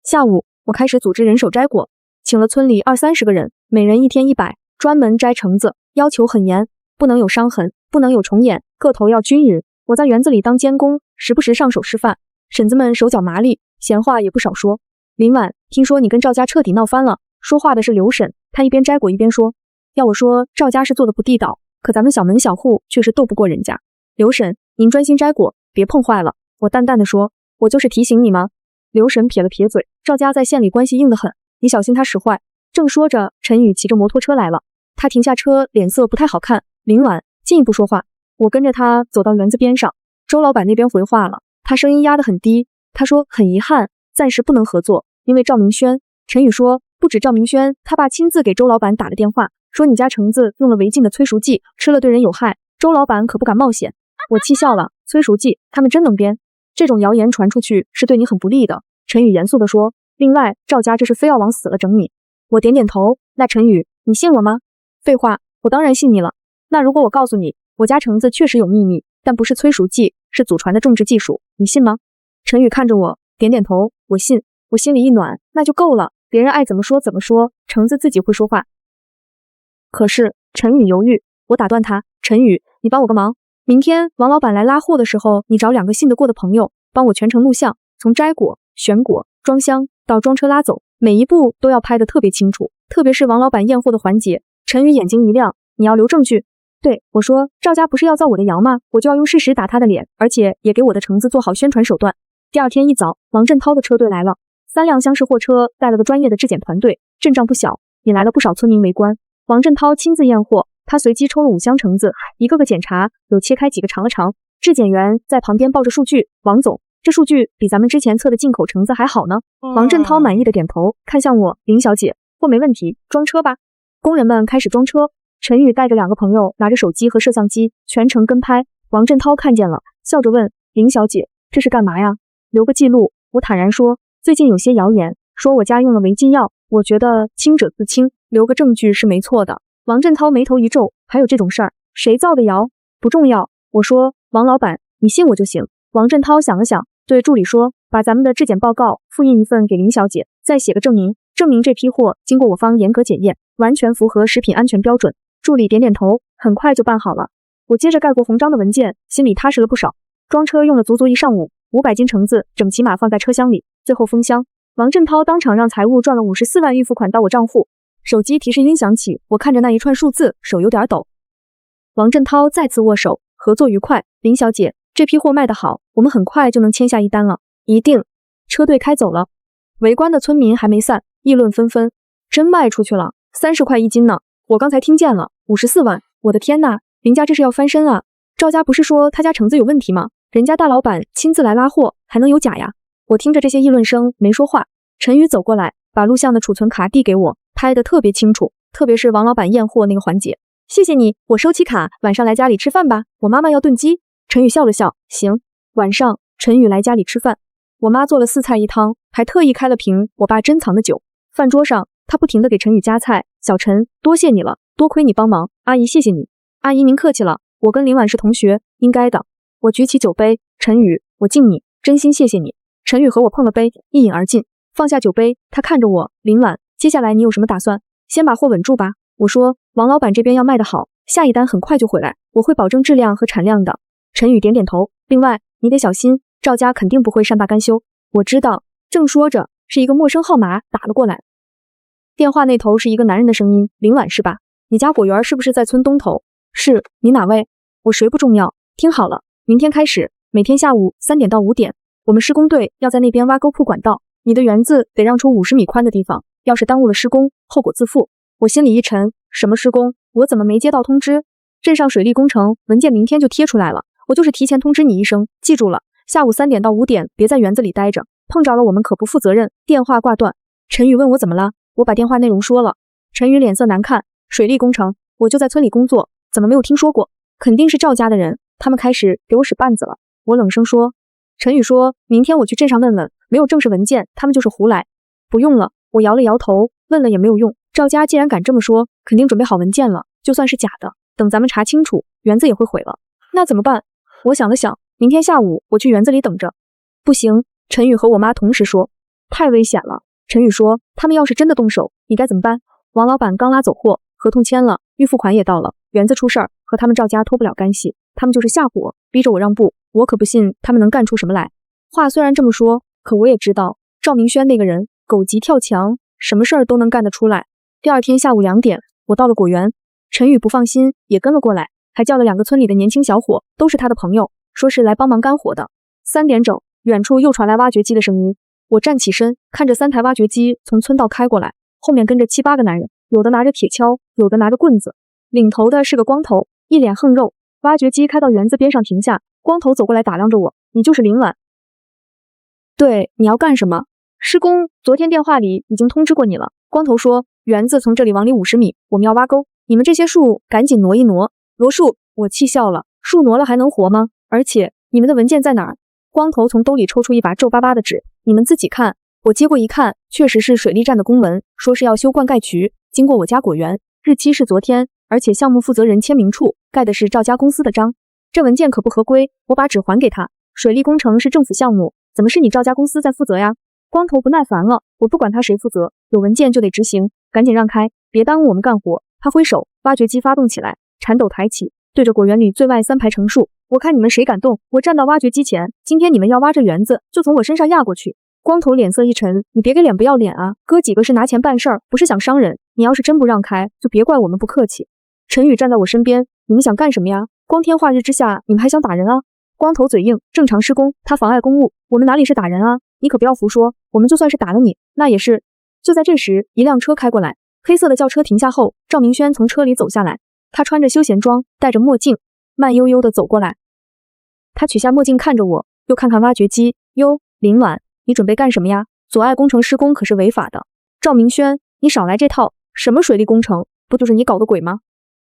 下午，我開始組織人手摘果，請了村裡20-30個人，每人1天100，專門摘橙子，要求很嚴，不能有傷痕，不能有蟲眼，個頭要均勻。我在園子裡當監工，時不時上手示範。嬸子們手腳麻利，閒話也不少說。林晚，聽說你跟趙家徹底鬧翻了。說話的是劉嬸，她一邊摘果一邊說，要我說趙家是做的不地道，可咱們小門小戶卻是鬥不過人家。劉嬸，您專心摘果，別碰壞了。我淡淡的說，我就是提醒你嗎？劉嬸撇了撇嘴，趙家在縣裡關係硬得很，你小心他使壞。正說着，陳宇騎着摩托車來了，他停下車，臉色不太好看。林晚進一步說話，我跟着他走到園子邊上。周老板那邊回話了，他聲音壓得很低，他說很遺憾，暫時不能合作，因為趙明軒。陳宇說，不止趙明軒，他爸親自給周老板打了電話，說你家橙子用了違禁的催熟劑，吃了對人有害，周老板可不敢冒險。我氣笑了，催熟劑，他們真能編，這種謠言傳出去是對你很不利的。陳宇嚴肅地說，另外趙家這是非要往死了整你。我點點頭，那陳宇，你信我嗎？廢話，我當然信你了。那如果我告訴你，我家橙子確實有秘密，但不是催熟劑，是祖傳的種植技術，你信嗎？陳宇看着我，點點頭，我信。我心裡一暖，那就夠了，別人愛怎麼說怎麼說，橙子自己會說話。可是陳宇猶豫，我打斷他，陳宇，你幫我個忙，明天王老板來拉貨的時候，你找2個信得過的朋友，幫我全程錄像，從摘果、選果、裝箱到裝車拉走，每一步都要拍得特別清楚，特別是王老板驗貨的環節。陳宇眼睛一亮，你要留證據。對，我說，趙家不是要造我的謠嗎？我就要用事實打他的臉，而且也給我的橙子做好宣傳手段。第二天一早，王振濤的車隊來了，3輛厢式貨車帶了個專業的質檢團隊，陣仗不小，引來了不少村民圍觀。王振濤親自驗貨，他隨機抽了5箱橙子，一個個檢查，有切開幾個嘗了嘗。質檢員在旁邊報着數據，王總，這數據比咱們之前測的進口橙子還好呢。王振濤滿意的點頭，看向我，林小姐，貨沒問題，裝車吧。工人們開始裝車，陳宇帶着2個朋友拿着手機和攝像機，全程跟拍。王振濤看見了，笑着問，林小姐，這是幹嘛呀？留個記錄。我坦然說，最近有些謠言說我家用了違禁藥，我覺得清者自清，留個證據是沒錯的。王振濤眉頭一皺，還有這種事兒？誰造的謠？不重要。我說，王老板，你信我就行。王振濤想了想，對助理說，把咱們的質檢報告複印一份給林小姐，再寫個證明。證明這批貨經過我方嚴格檢驗，完全符合食品安全標準。助理點點頭，很快就辦好了。我接着蓋過紅章的文件，心裡踏實了不少。裝車用了足足一上午，500斤橙子整齊碼放在車廂裡，最後封箱。王振濤當場讓財務轉了54萬預付款到我賬戶。手機提示音響起，我看着那一串數字，手有點抖。王振濤再次握手，合作愉快。林小姐，這批貨賣得好，我們很快就能簽下一單了。一定。車隊開走了，圍觀的村民還沒散，議論紛紛。真賣出去了，30塊1斤呢，我剛才聽見了，54萬，我的天吶，林家這是要翻身啊！趙家不是說他家橙子有問題嗎？人家大老板親自來拉貨，還能有假呀？我聽着這些議論聲沒說話。陳宇走過來，把錄像的儲存卡遞給我，拍得特別清楚，特別是王老板驗貨那個環節。謝謝你，我收起卡，晚上來家裡吃飯吧，我媽媽要燉雞。陳宇笑了笑，行。晚上陳宇來家裡吃飯，我媽做了4菜1湯，還特意開了瓶我爸珍藏的酒。飯桌上，她不停地給陳宇夾菜。小陳，多謝你了，多虧你幫忙。阿姨謝謝你。阿姨您客氣了，我跟林婉是同學，應該的。我舉起酒杯，陳宇，我敬你，真心謝謝你。陳宇和我碰了杯，一飲而盡。放下酒杯，他看着我，林婉，接下来你有什麼打算？先把貨穩住吧。我說，王老板這邊要賣得好，下一單很快就回來，我會保證質量和產量的。陳宇點點頭。另外，你得小心，趙家肯定不會善罷甘休。我知道。正說着，是一個陌生號碼打了過來。電話那頭是一個男人的聲音，林婉是吧？你家果園是不是在村東頭？是，你哪位？我誰不重要，聽好了，明天開始，每天下午3點到5點，我們施工隊要在那邊挖溝鋪管道，你的園子得讓出50米寬的地方，要是耽誤了施工，後果自負。我心裡一沉，什麼施工？我怎麼沒接到通知？鎮上水利工程文件明天就貼出來了，我就是提前通知你一聲，記住了，下午3點到5點別在園子裡待着，碰着了我們可不負責任。電話掛斷。陳宇問我怎麼了，我把電話內容說了。陳宇臉色難看，水利工程，我就在村裡工作，怎麼沒有聽說過？肯定是趙家的人，他們開始給我使絆子了。我冷聲說。陳宇說，明天我去鎮上問問，沒有正式文件，他們就是胡來。不用了，我搖了搖頭，問了也沒有用。趙家既然敢這麼說，肯定準備好文件了，就算是假的，等咱們查清楚，園子也會毀了。那怎麼辦？我想了想，明天下午我去園子裡等着。不行，陳宇和我媽同時說，太危險了。陳宇說，他們要是真的动手，你該怎麼辦？王老板剛拉走貨，合同簽了，預付款也到了，園子出事兒，和他們趙家脫不了干係，他們就是嚇唬我，逼着我讓步，我可不信他們能幹出什麼來。話雖然這麼說，可我也知道，趙明軒那個人狗急跳牆，什麼事兒都能幹得出來。第二天下午2點，我到了果園，陳宇不放心，也跟了過來，還叫了2個村裡的年輕小伙，都是他的朋友，說是来幫忙幹活的。3點整，遠處又傳來挖掘機的聲音。我站起身，看着3台挖掘機從村道開過來，後面跟着7、8個男人，有的拿着鐵鍬，有的拿着棍子，領頭的是個光頭，一臉橫肉。挖掘機開到園子邊上停下，光頭走過來打量着我，你就是林婉？對，你要幹什麼？施工，昨天電話裡已經通知過你了。光頭說，園子從這裡往裡50米，我們要挖溝，你們這些樹趕緊挪一挪。挪樹？我氣笑了，樹挪了還能活嗎？而且你們的文件在哪兒？光頭從兜裡抽出一把皺巴巴的紙，你們自己看。我接過一看，確實是水利站的公文，說是要修灌溉渠，經過我家果園，日期是昨天，而且項目負責人簽名處蓋的是趙家公司的章。這文件可不合規，我把紙還給他。水利工程是政府項目，怎麼是你趙家公司在負責呀？光頭不耐煩了，我不管他誰負責，有文件就得執行，趕緊讓開，別耽誤我們幹活。他揮手，挖掘機發動起來，鏟斗抬起，對着果園裡最外3排成樹。我看你們誰敢動！我站到挖掘機前，今天你們要挖这園子，就從我身上壓過去。光頭臉色一沉，你別給臉不要臉啊！哥幾個是拿錢辦事兒，不是想傷人。你要是真不讓開，就別怪我們不客氣。陳宇站在我身邊，你們想幹什麼呀？光天化日之下，你们還想打人啊？光頭嘴硬，正常施工，他妨礙公務，我們哪裡是打人啊？你可不要胡說，我們就算是打了你，那也是……就在這時，一輛車開過來，黑色的轎車停下後，趙明軒從車裡走下來，他穿着休閒裝，戴着墨鏡，慢悠悠地走過來。他取下墨鏡看着我，又看看挖掘機，喲，林婉，你準備幹什麼呀？阻礙工程施工可是違法的。趙明軒，你少來這套，什麼水利工程，不就是你搞的鬼嗎？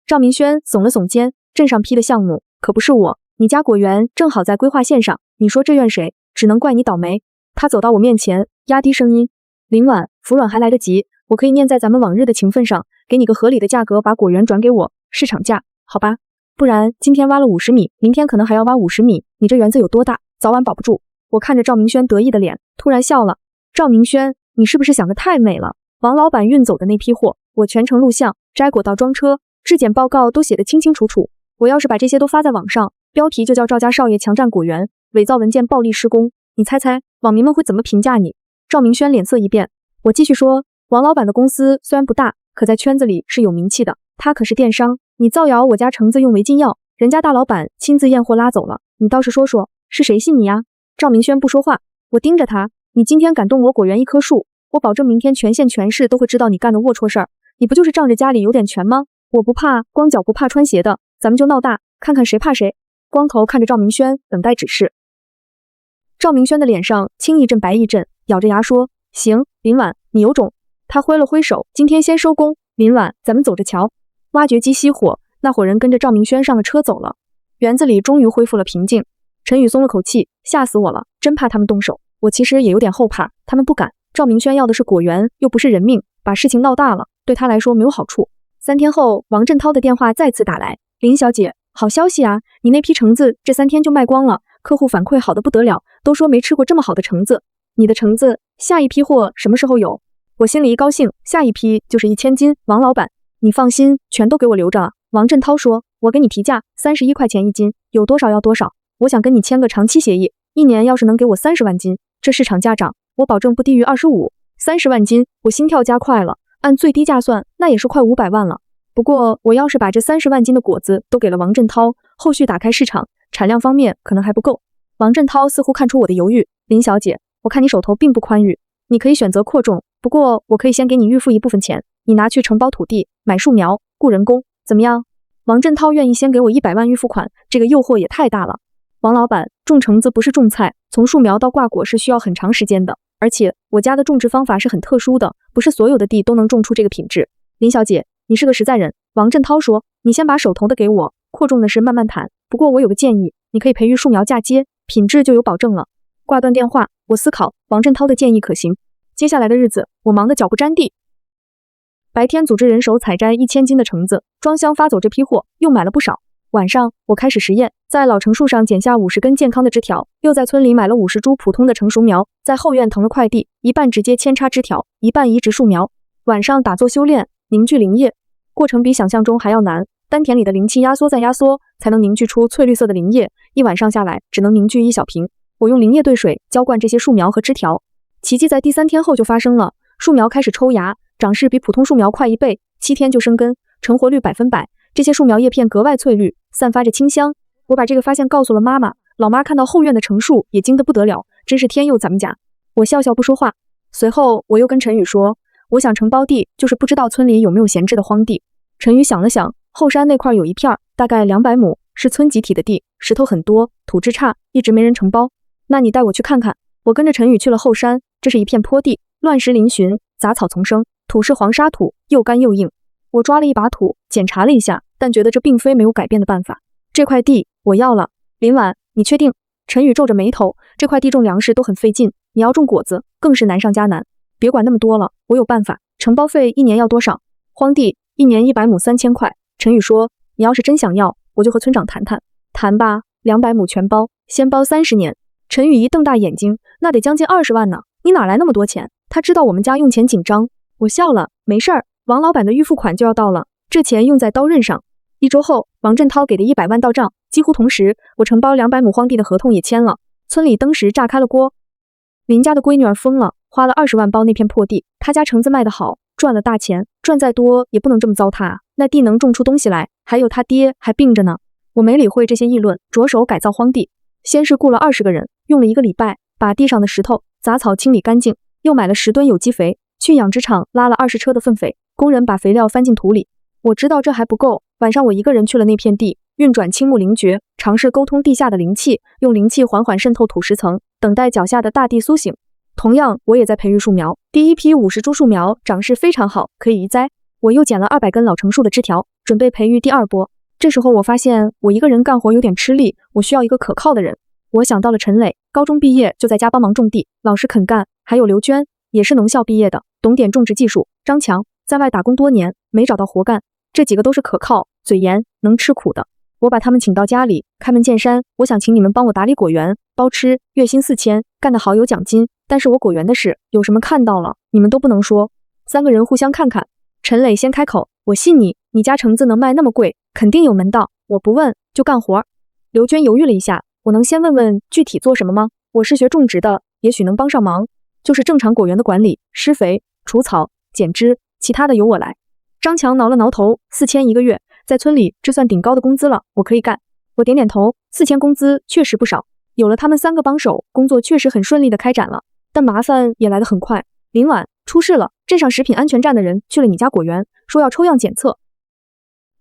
趙明軒聳了聳肩，鎮上批的項目可不是我，你家果園正好在規劃線上，你說這怨誰？只能怪你倒霉。他走到我面前，壓低聲音，林婉，服軟還來得及，我可以念在咱們往日的情分上，給你個合理的價格把果園轉給我，市場價，好吧？不然今天挖了50米，明天可能還要挖50米，你這園子有多大，早晚保不住。我看着趙明軒得意的臉，突然笑了。趙明軒，你是不是想得太美了？王老板運走的那批貨，我全程錄像，摘果到裝車，質檢報告都寫得清清楚楚。我要是把這些都發在網上，標題就叫趙家少爺強占果園，偽造文件暴力施工，你猜猜網民們會怎麼評價你？趙明軒臉色一變，我繼續說，王老板的公司雖然不大，可在圈子裡是有名氣的，他可是電商，你造謠我家橙子用違禁藥，人家大老板親自驗貨拉走了，你倒是說說，是誰信你呀？趙明軒不說話，我盯着他，你今天敢動我果園一棵樹，我保證明天全縣全市都會知道你幹的齷齪事兒，你不就是仗着家裡有點權嗎？我不怕光腳不怕穿鞋的，咱們就鬧大，看看誰怕誰。光頭看着趙明軒，等待指示。趙明軒的臉上青一陣白一陣，咬着牙說：“行，林婉，你有種。”他揮了揮手，今天先收工，林婉，咱們走着瞧。挖掘機熄火，那夥人跟着趙明軒上了車走了。園子裡終於恢復了平靜。陳宇鬆了口氣，嚇死我了，真怕他們動手。我其實也有點後怕，他們不敢。趙明軒要的是果園，又不是人命，把事情鬧大了，對他來說沒有好處。3天後，王振濤的電話再次打來，林小姐，好消息啊，你那批橙子這3天就賣光了，客戶反饋好的不得了，都說沒吃過這麼好的橙子。你的橙子下一批貨什麼時候有？我心裡一高興，下一批就是1000斤，王老板，你放心，全都給我留着啊。王振濤说，我给你提價，31塊錢1斤，有多少要多少，我想跟你簽個長期協議，1年要是能給我30萬斤，這市場價漲，我保證不低於25，30萬斤，我心跳加快了，按最低價算，那也是快500萬了。不過我要是把這30萬斤的果子都給了王振濤，後續打開市場，產量方面可能還不夠。王振濤似乎看出我的猶豫，林小姐，我看你手頭並不寬裕，你可以選擇擴種，不過我可以先給你預付一部分錢，你拿去承包土地、買樹苗、雇人工，怎麼樣？王振濤願意先給我100萬預付款，這個誘惑也太大了。王老板，種橙子不是種菜，從樹苗到掛果是需要很長時間的，而且我家的種植方法是很特殊的，不是所有的地都能種出這個品質。林小姐，你是個實在人。王振濤說，你先把手頭的給我，擴種的事慢慢談，不過我有個建議，你可以培育樹苗嫁接，品質就有保證了。掛斷電話，我思考王振濤的建議可行。接下來的日子，我忙得腳不沾地。白天組織人手採摘1000斤的橙子，裝箱發走這批貨，又買了不少。晚上我開始實驗，在老橙樹上剪下50根健康的枝條，又在村裡買了50株普通的成熟苗，在後院騰了塊地，一半直接扦插枝條，一半移植樹苗。晚上打坐修煉，凝聚靈液，過程比想象中還要難，丹田裡的靈氣壓縮再壓縮，才能凝聚出翠綠色的靈液，一晚上下來只能凝聚1小瓶。我用靈液兌水澆灌這些樹苗和枝條，奇蹟在第3天後就發生了，樹苗開始抽芽，長勢比普通樹苗快1倍，7天就生根，成活率100%。這些樹苗葉片格外翠綠，散發着清香。我把這個發現告訴了媽媽，老媽看到後院的橙樹也驚得不得了，真是天佑咱們家。我笑笑不說話。隨後我又跟陳宇說，我想承包地，就是不知道村裡有沒有閒置的荒地。陳宇想了想，後山那塊有一片，大概200畝，是村集體的地，石頭很多，土質差，一直沒人承包。那你帶我去看看。我跟着陳宇去了後山，這是一片坡地，亂石嶙峋，雜草叢生，土是黃沙土，又乾又硬。我抓了一把土，檢查了一下，但覺得這並非沒有改變的辦法。這塊地我要了。林婉，你確定？陳宇皺着眉頭，這塊地種糧食都很費勁，你要種果子更是難上加難。別管那麼多了，我有辦法。承包費1年要多少？荒地1年100畝3000塊。陳宇說，你要是真想要，我就和村長談談。談吧，200畝全包，先包30年。陳宇一瞪大眼睛，那得將近20萬呢，你哪來那麼多錢？他知道我們家用錢緊張。我笑了，沒事兒，王老板的預付款就要到了，這錢用在刀刃上。1周後，王振濤給的100萬到賬，幾乎同時，我承包200畝荒地的合同也簽了。村裡登時炸開了鍋。林家的閨女兒瘋了，花了20萬包那片破地，他家橙子賣得好，賺了大錢，賺再多也不能這麼糟蹋啊，那地能種出東西來，還有他爹還病着呢。我沒理會這些議論，着手改造荒地。先是雇了20個人，用了1個禮拜，把地上的石頭、雜草清理乾淨，又買了10噸有機肥，去養殖場拉了20車的糞肥，工人把肥料翻進土裡。我知道這還不夠，晚上我一個人去了那片地，運轉青木靈訣，嘗試溝通地下的靈氣，用靈氣緩緩滲透土石層，等待腳下的大地甦醒。同樣，我也在培育樹苗，第一批50株樹苗長勢非常好，可以移栽。我又剪了200根老成樹的枝條，準備培育第2波。這時候我發現我一個人幹活有點吃力，我需要一個可靠的人。我想到了陳磊，高中畢業就在家幫忙種地，老實肯幹。還有劉娟，也是農校畢業的，懂點種植技術。張強在外打工多年，沒找到活幹。這幾個都是可靠、嘴嚴、能吃苦的。我把他們請到家裡，開門見山，我想請你們幫我打理果園，包吃，月薪4000，幹得好有獎金。但是我果園的事，有什麼看到了，你們都不能說。三個人互相看看。陳磊先開口：“我信你，你家橙子能賣那麼貴，肯定有門道。我不問就幹活。”劉娟猶豫了一下：“我能先問問具體做什麼嗎？我是學種植的，也許能幫上忙。就是正常果園的管理，施肥、除草、剪枝，其他的由我來。”張強挠了挠頭：“4000一個月，在村裡這算頂高的工資了，我可以幹。”我點點頭：“4000工資確實不少。”有了他們3個幫手，工作確實很順利的開展了，但麻煩也來得很快。临晚出事了，鎮上食品安全站的人去了你家果園，說要抽樣檢測。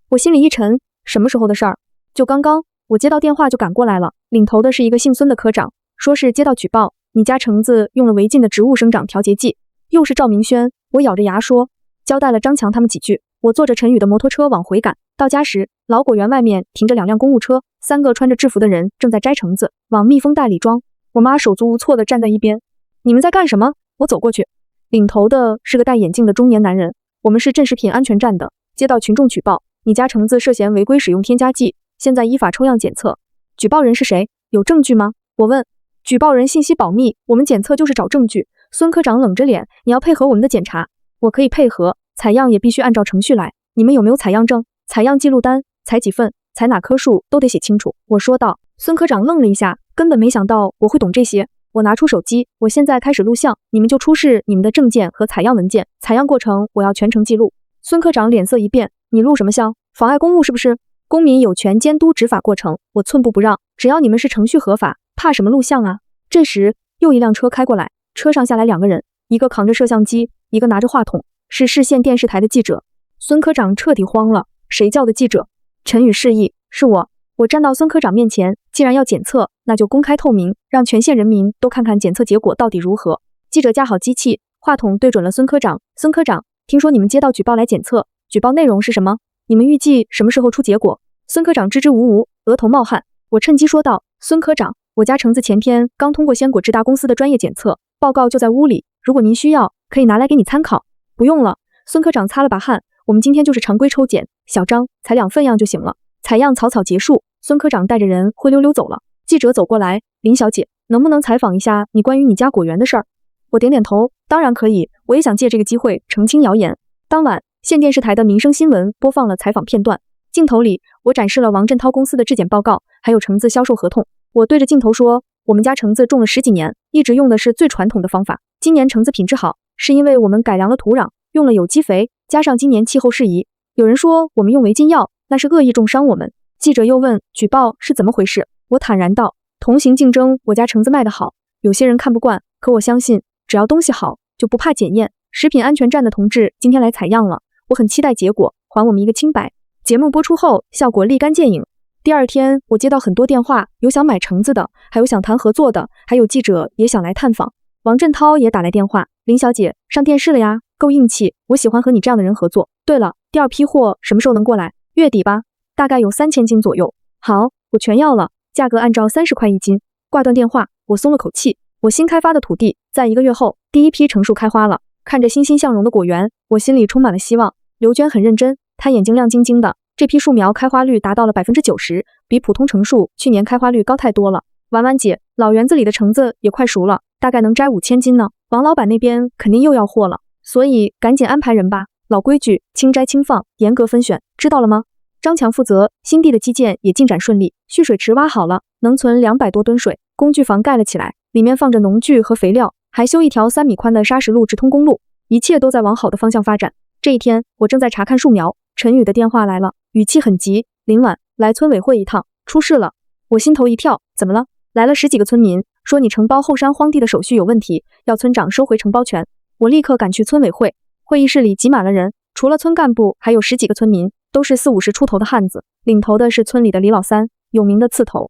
我心裡一沉，什麼時候的事兒？就剛剛，我接到電話就趕過來了，領頭的是一個姓孫的科長，說是接到舉報，你家橙子用了違禁的植物生長調節劑。又是趙明軒，我咬着牙說，交代了張強他们幾句。我坐着陳宇的摩托車往回趕，到家時，老果園外面停着2輛公務車，3個穿着制服的人正在摘橙子，往密封袋裡裝。我媽手足無措地站在一邊。你們在幹什麼？我走過去，領頭的是個戴眼鏡的中年男人。我們是镇食品安全站的，接到群眾舉報，你家橙子涉嫌違規使用添加劑，現在依法抽樣檢測。舉報人是誰？有證據嗎？我問。舉報人信息保密，我們檢測就是找證據。孫科長冷着臉，你要配合我們的檢查。我可以配合，採樣也必須按照程序來。你們有沒有採樣證？採樣記錄單，採幾份，採哪棵樹都得寫清楚。我說道。孫科長愣了一下，根本沒想到我会懂這些。我拿出手機，我現在開始錄像，你們就出示你們的證件和採樣文件，採樣過程我要全程記錄。孫科長臉色一變，你錄什麼像？妨礙公務是不是？公民有權監督執法過程，我寸步不讓，只要你们是程序合法，怕什麼錄像啊？這時又一輛車開過來，車上下來2個人，一個扛着攝像機，一個拿着話筒，是市縣電視台的記者。孫科長徹底慌了，誰叫的記者？陳宇示意，是我。我站到孫科長面前，既然要檢測，那就公開透明，讓全縣人民都看看檢測結果到底如何。記者架好機器，話筒對準了孫科長。孫科長，聽說你們接到舉報來檢測，舉報內容是什麼？你們預計什麼時候出結果？孫科長支支吾吾，額頭冒汗。我趁機說道，孫科長，我家橙子前天剛通過鮮果智達公司的專業檢測，報告就在屋裡，如果您需要，可以拿來給你參考。不用了，孫科長擦了把汗，我們今天就是常規抽檢，小張，採2份樣就行了。採樣草草結束，孫科長帶着人灰溜溜走了。記者走過來，林小姐，能不能採訪一下你關於你家果園的事兒？我點點頭，當然可以，我也想借這個機會澄清謠言。當晚，縣電視台的民生新聞播放了採訪片段，鏡頭裡我展示了王振濤公司的質檢報告，還有橙子銷售合同。我對着鏡頭說，我們家橙子種了10幾年，一直用的是最傳統的方法。今年橙子品質好，是因為我們改良了土壤，用了有機肥，加上今年氣候適宜。有人說我們用違禁藥，那是惡意重傷我們。記者又問，舉報是怎麼回事？我坦然道，同行競爭，我家橙子賣得好，有些人看不慣，可我相信，只要東西好，就不怕檢驗。食品安全站的同志今天來採樣了，我很期待結果，還我們一個清白。節目播出後，效果立竿見影。第二天，我接到很多電話，有想買橙子的，還有想談合作的，還有記者也想來探訪。王振濤也打來電話，林小姐上電視了呀，夠硬氣，我喜歡和你這樣的人合作。對了，第2批貨什麼時候能過來？月底吧。大概有3000斤左右。好，我全要了，價格按照30塊1斤。掛斷電話，我鬆了口氣。我新開發的土地，在1個月後，第1批橙樹開花了。看着欣欣向榮的果園，我心裡充滿了希望。劉娟很認真，她眼睛亮晶晶的。這批樹苗開花率達到了90%，比普通橙樹去年開花率高太多了。婉婉姐，老園子裡的橙子也快熟了，大概能摘5000斤呢。王老闆那邊肯定又要貨了，所以趕緊安排人吧。老規矩，輕摘輕放，嚴格分選，知道了嗎？張強負責，新地的基建也進展順利，蓄水池挖好了，能存200多噸水，工具房蓋了起來，裡面放着農具和肥料，還修一條3米寬的砂石路直通公路，一切都在往好的方向發展。這一天，我正在查看樹苗，陳宇的電話來了，語氣很急，林晚來村委會一趟，出事了。我心頭一跳，怎麼了？來了10幾個村民，說你承包後山荒地的手續有問題，要村長收回承包權。我立刻趕去村委會，會議室裡擠滿了人，除了村幹部，還有10幾個村民。都是40、50出頭的漢子，領頭的是村裡的李老三，有名的刺頭。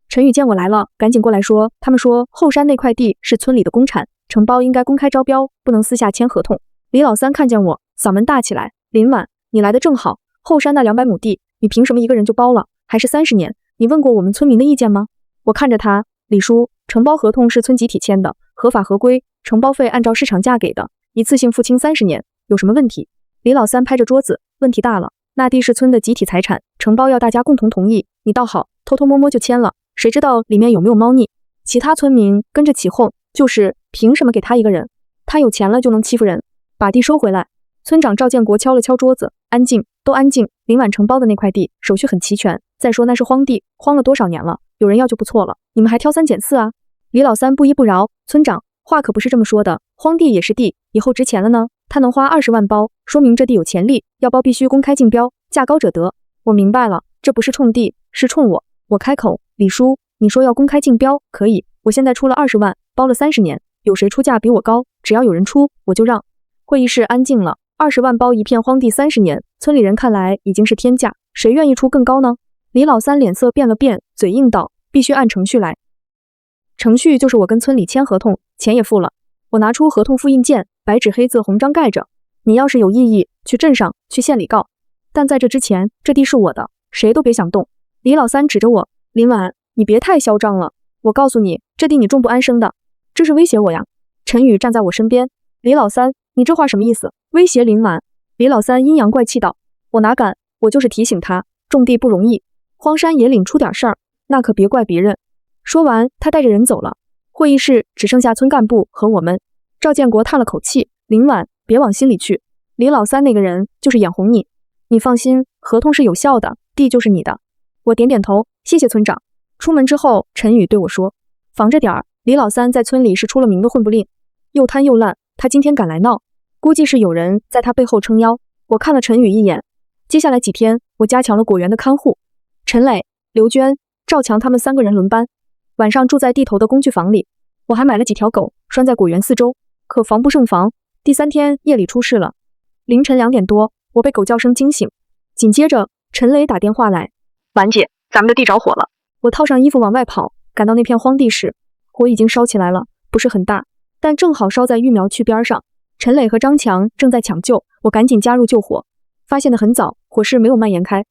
陳宇見我來了，趕緊過來說，他們說後山那塊地是村裡的公產，承包應該公開招標，不能私下簽合同。李老三看見我，嗓門大起來，林晚，你來的正好，後山那200畝地，你憑什麼一個人就包了？還是30年？你問過我們村民的意見嗎？我看着他，李叔，承包合同是村集體簽的，合法合規，承包費按照市場價給的，一次性付清30年，有什麼問題？李老三拍着桌子，問題大了。那地是村的集體財產，承包要大家共同同意，你倒好，偷偷摸摸就簽了，誰知道裡面有沒有貓膩？其他村民跟着起哄，就是憑什麼給他一個人？他有錢了就能欺負人？把地收回来。村長趙建國敲了敲桌子，安静，都安静。林婉承包的那塊地手续很齊全，再說那是荒地，荒了多少年了，有人要就不錯了，你們還挑三拣四啊？李老三不依不饒，村长，话可不是这么说的，荒地也是地，以後值錢了呢。他能花20萬包，說明這地有潛力，要包必須公開競標，價高者得。我明白了，這不是衝地，是衝我。我開口，李叔，你說要公開競標，可以，我現在出了20萬，包了30年，有誰出價比我高，只要有人出，我就讓。會議室安靜了，20萬包一片荒地30年，村裡人看來已經是天價，誰願意出更高呢？李老三臉色變了變，嘴硬道，必須按程序來。程序就是我跟村裡簽合同，錢也付了，我拿出合同複印件，白紙黑字紅章蓋着，你要是有異議，去鎮上，去縣裡告。但在這之前，這地是我的，誰都別想動。李老三指着我，林婉，你別太囂張了，我告訴你，這地你種不安生的，這是威脅我呀。陳宇站在我身邊，李老三，你這話什麼意思？威脅林婉？李老三陰陽怪氣道，我哪敢，我就是提醒他，種地不容易，荒山野嶺出點事兒，那可別怪別人。說完，他帶着人走了。會議室只剩下村幹部和我們。趙建國嘆了口氣，林婉，別往心裡去，李老三那個人就是眼紅你。你放心，合同是有效的，地就是你的。我點點頭，謝謝村長。出門之後，陳宇對我說，防着點兒，李老三在村裡是出了名的混不吝，又貪又爛，他今天敢來鬧，估計是有人在他背後撐腰。我看了陳宇一眼。接下來幾天，我加強了果園的看護，陳磊、劉娟、趙強他們3個人輪班，晚上住在地頭的工具房裡。我還買了幾條狗，拴在果園四周，可防不勝防。第3天夜裡出事了，凌晨2點多，我被狗叫聲驚醒，緊接着陳磊打電話來，婉姐，咱們的地着火了。我套上衣服往外跑，趕到那片荒地時，火已經燒起來了，不是很大，但正好燒在育苗區邊上。陳磊和張強正在搶救，我趕緊加入救火。發現得很早，火勢沒有蔓延開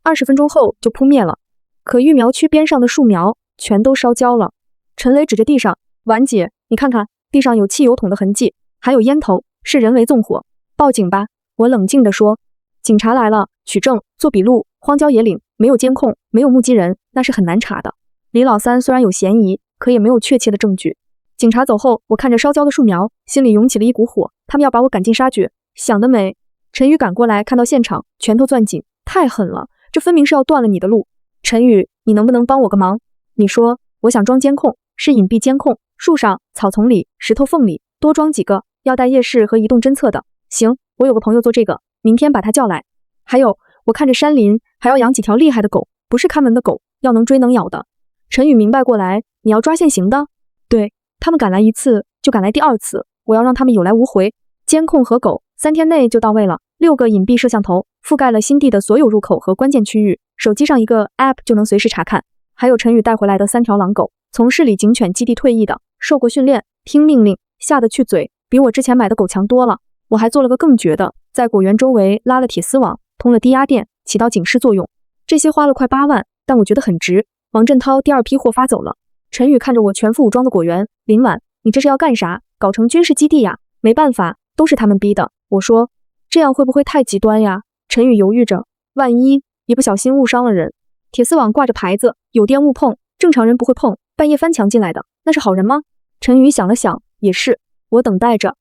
，20分鐘後就撲滅了。可育苗區邊上的樹苗全都燒焦了。陳磊指着地上，婉姐，你看看，地上有汽油桶的痕跡，還有煙頭，是人為縱火。報警吧，我冷靜地說。警察來了，取證，做筆錄。荒郊野嶺，沒有監控，沒有目擊人，那是很難查的。李老三雖然有嫌疑，可也沒有確切的證據。警察走後，我看着燒焦的樹苗，心裡湧起了一股火，他們要把我趕盡殺絕，想得美。陳宇趕過來，看到現場，拳頭攥緊，太狠了，這分明是要斷了你的路。陳宇，你能不能幫我個忙？你說，我想裝監控，是隱蔽監控，樹上、草叢裡、石頭縫裡多裝幾個，要帶夜視和移動偵測的。行，我有個朋友做這個，明天把他叫來。還有，我看着山林還要養幾條厲害的狗，不是看門的狗，要能追能咬的。陳宇明白過來，你要抓現行的？對，他們敢來一次，就敢來第2次，我要讓他們有來無回。監控和狗3天內就到位了，6個隱蔽攝像頭覆蓋了新地的所有入口和關鍵區域，手機上一個 App 就能隨時查看。還有陳宇帶回來的3條狼狗，從市裡警犬基地退役的，受過訓練，聽命令，下得去嘴，比我之前買的狗強多了。我還做了個更絕的，在果園周圍拉了鐵絲網，通了低壓電，起到警示作用。這些花了快8萬，但我覺得很值。王振濤第2批貨發走了。陳宇看着我全副武裝的果園，林婉，你這是要幹啥？搞成軍事基地呀？沒辦法，都是他們逼的。我說，這樣會不會太極端呀？陳宇猶豫着，萬一一不小心誤傷了人。鐵絲網掛着牌子，有電勿碰，正常人不會碰，半夜翻牆進來的，那是好人嗎？陳宇想了想，也是，我等待着。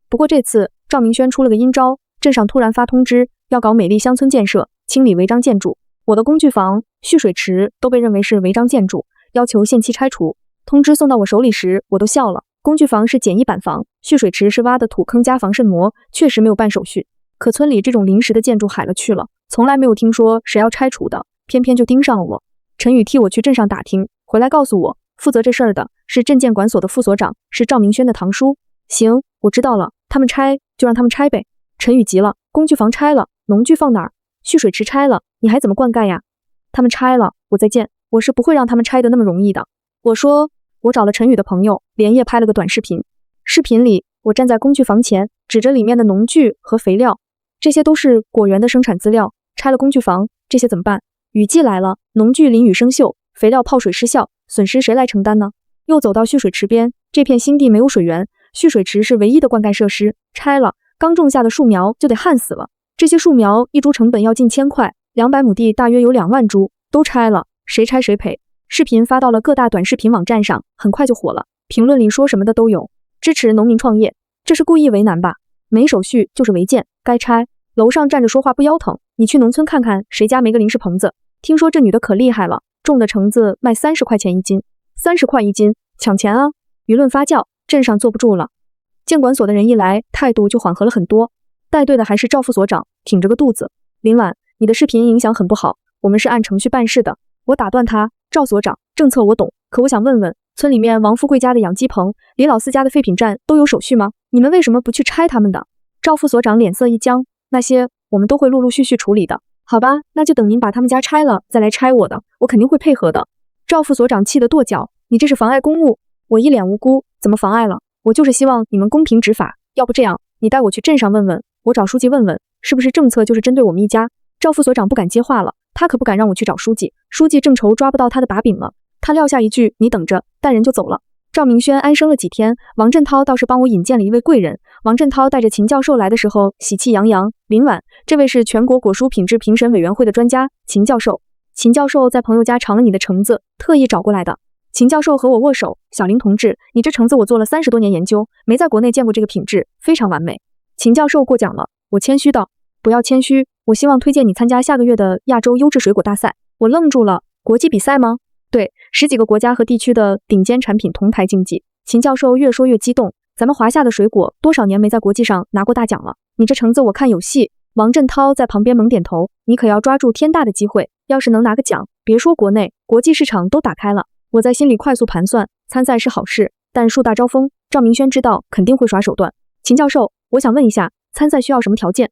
不過這次趙明軒出了個陰招，鎮上突然發通知，要搞美麗鄉村建設，清理違章建築。我的工具房、蓄水池都被認為是違章建築，要求限期拆除。通知送到我手裡時，我都笑了。工具房是簡易板房，蓄水池是挖的土坑加防滲膜，確實沒有辦手續。可村裡這種臨時的建築海了去了，從來沒有聽說誰要拆除的，偏偏就盯上了我。陳宇替我去鎮上打聽，回來告訴我，負責這事兒的是鎮建管所的副所長，是趙明軒的堂叔。行，我知道了，他們拆就讓他們拆唄。陳宇急了，工具房拆了，農具放哪兒？蓄水池拆了，你還怎麼灌溉呀？他們拆了，我再建，我是不會讓他們拆得那麼容易的。我說，我找了陳宇的朋友，連夜拍了個短視頻。視頻裡，我站在工具房前，指着裡面的農具和肥料，這些都是果園的生產資料。拆了工具房，這些怎麼辦？雨季來了，農具淋雨生鏽，肥料泡水失效，損失誰來承擔呢？又走到蓄水池邊，這片新地沒有水源，蓄水池是唯一的灌溉設施，拆了，剛種下的樹苗就得旱死了。這些樹苗一株成本要近1000塊，200畝地大約有2萬株，都拆了，誰拆誰賠。視頻發到了各大短視頻網站上，很快就火了，評論裡說什麼的都有，支持農民創業，這是故意為難吧？沒手續就是違建，該拆。樓上站着說話不腰疼，你去農村看看誰家沒個臨時棚子。聽說這女的可厲害了，種的橙子賣30塊錢一斤，30塊一斤，搶錢啊！輿論發酵，鎮上坐不住了。建管所的人一來，態度就緩和了很多。帶隊的還是趙副所長，挺着個肚子。林婉，你的視頻影響很不好，我們是按程序辦事的。我打斷他，趙所長，政策我懂，可我想問問，村裡面王富貴家的養雞棚，李老四家的廢品站都有手續嗎？你們為什麼不去拆他們的？趙副所長臉色一僵，那些我们都會陸陸續續處理的。好吧，那就等您把他們家拆了再來拆我的，我肯定會配合的。趙副所長氣得跺腳，你這是妨礙公務。我一臉無辜，怎麼妨礙了？我就是希望你們公平執法，要不這樣，你帶我去鎮上問問，我找書記問問，是不是政策就是針對我們一家？趙副所長不敢接話了，他可不敢讓我去找書記，書記正愁抓不到他的把柄了。他撂下一句你等着，帶人就走了。趙明軒安生了幾天，王振濤倒是幫我引薦了一位貴人。王振濤帶着秦教授來的時候喜氣洋洋，林婉，這位是全國果蔬品質評審委員會的專家，秦教授。秦教授在朋友家嘗了你的橙子，特意找過來的。秦教授和我握手，小林同志，你這橙子我做了30多年研究，沒在國內見過這個品質，非常完美。秦教授過獎了，我謙虛道，不要謙虛，我希望推薦你參加下個月的亞洲優質水果大賽。我愣住了，國際比賽嗎？對，10幾個國家和地區的頂尖產品同台競技。秦教授越說越激動，咱們華夏的水果多少年沒在國際上拿過大獎了，你這橙子我看有戲。王振濤在旁邊猛點頭，你可要抓住天大的機會，要是能拿個獎，別說國內，國際市場都打開了。我在心裡快速盤算，參賽是好事，但樹大招風，趙明軒知道肯定會耍手段。秦教授，我想問一下，參賽需要什麼條件？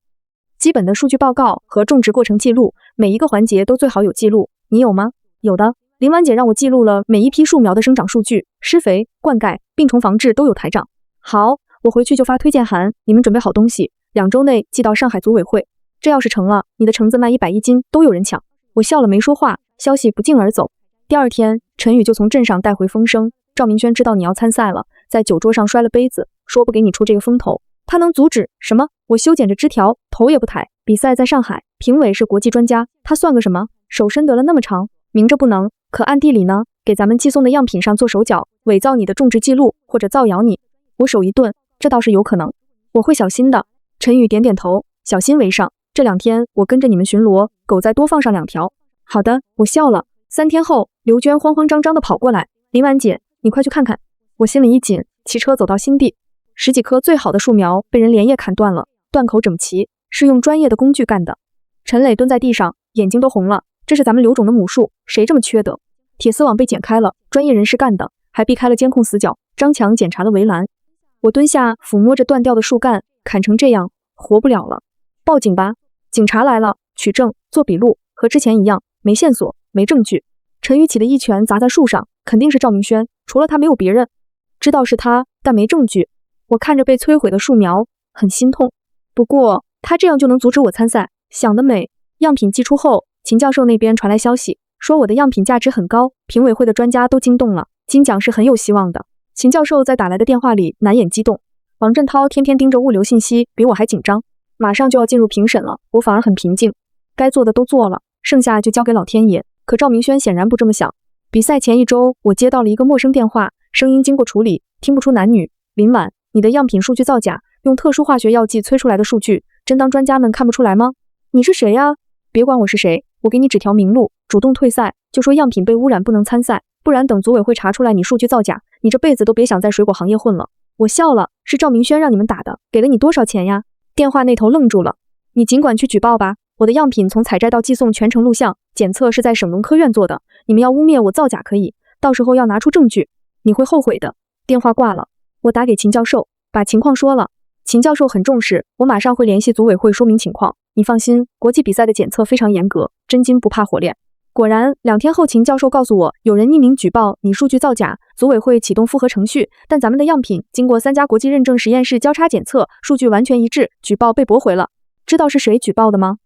基本的數據報告和種植過程記錄，每一個環節都最好有記錄，你有嗎？有的。林婉姐讓我記錄了每一批樹苗的生長數據，施肥、灌溉、病蟲防治都有台賬。好，我回去就發推薦函，你們準備好東西，2周內寄到上海組委會。這要是成了，你的橙子賣100一斤都有人搶。我笑了沒說話，消息不脛而走。第二天，陳宇就從鎮上帶回風聲，趙明軒知道你要參賽了，在酒桌上摔了杯子，說不給你出這個風頭。他能阻止什麼？我修剪着枝條，頭也不抬。比賽在上海，評委是國際專家，他算個什麼？手伸得了那麼長，明着不能，可暗地裡呢，給咱們寄送的樣品上做手腳，偽造你的種植記錄，或者造謠你。我手一頓，這倒是有可能，我會小心的。陳宇點點頭，小心為上。這2天我跟着你們巡邏，狗再多放上2條。好的，我笑了。3天後，劉娟慌慌張張地跑過來，林婉姐，你快去看看。我心裡一緊，騎車走到新地，10幾棵最好的樹苗被人連夜砍斷了，斷口整齊，是用專業的工具幹的。陳磊蹲在地上，眼睛都紅了，這是咱們劉總的母樹，誰這麼缺德？鐵絲網被剪開了，專業人士幹的，還避開了監控死角，張強檢查了圍欄。我蹲下撫摸着斷掉的樹幹，砍成這樣，活不了了。報警吧。警察來了，取證，做筆錄，和之前一樣，沒線索，沒證據。陳宇起的一拳砸在樹上，肯定是趙明軒，除了他沒有別人。知道是他，但沒證據。我看着被摧毀的樹苗，很心痛。不過他這樣就能阻止我參賽，想得美。樣品寄出後，秦教授那邊傳來消息，說我的樣品價值很高，評委會的專家都驚動了，金獎是很有希望的。秦教授在打來的電話裡難掩激動。王振濤天天盯着物流信息，比我還緊張。馬上就要進入評審了，我反而很平靜，該做的都做了，剩下就交給老天爺。可趙明軒顯然不這麼想。比賽前1周，我接到了一個陌生電話，聲音經過處理，聽不出男女。林婉，你的樣品數據造假，用特殊化學藥劑催出來的數據，真當專家們看不出來嗎？你是誰呀？別管我是誰，我給你指條明路，主動退賽，就說樣品被污染不能參賽，不然等組委會查出來你數據造假，你這輩子都別想在水果行業混了。我笑了，是趙明軒讓你們打的，給了你多少錢呀？電話那頭愣住了，你儘管去舉報吧，我的樣品從採摘到寄送全程錄像，檢測是在省農科院做的，你們要污衊我造假可以，到時候要拿出證據，你會後悔的。電話掛了，我打給秦教授，把情況說了。秦教授很重視，我馬上會聯繫組委會說明情況，你放心，國際比賽的檢測非常嚴格，真金不怕火煉。果然，2天後秦教授告訴我，有人匿名舉報你數據造假，組委會啟動複核程序，但咱們的樣品經過3家國際認證實驗室交叉檢測，數據完全一致，舉報被駁回了。知道是誰舉報的嗎？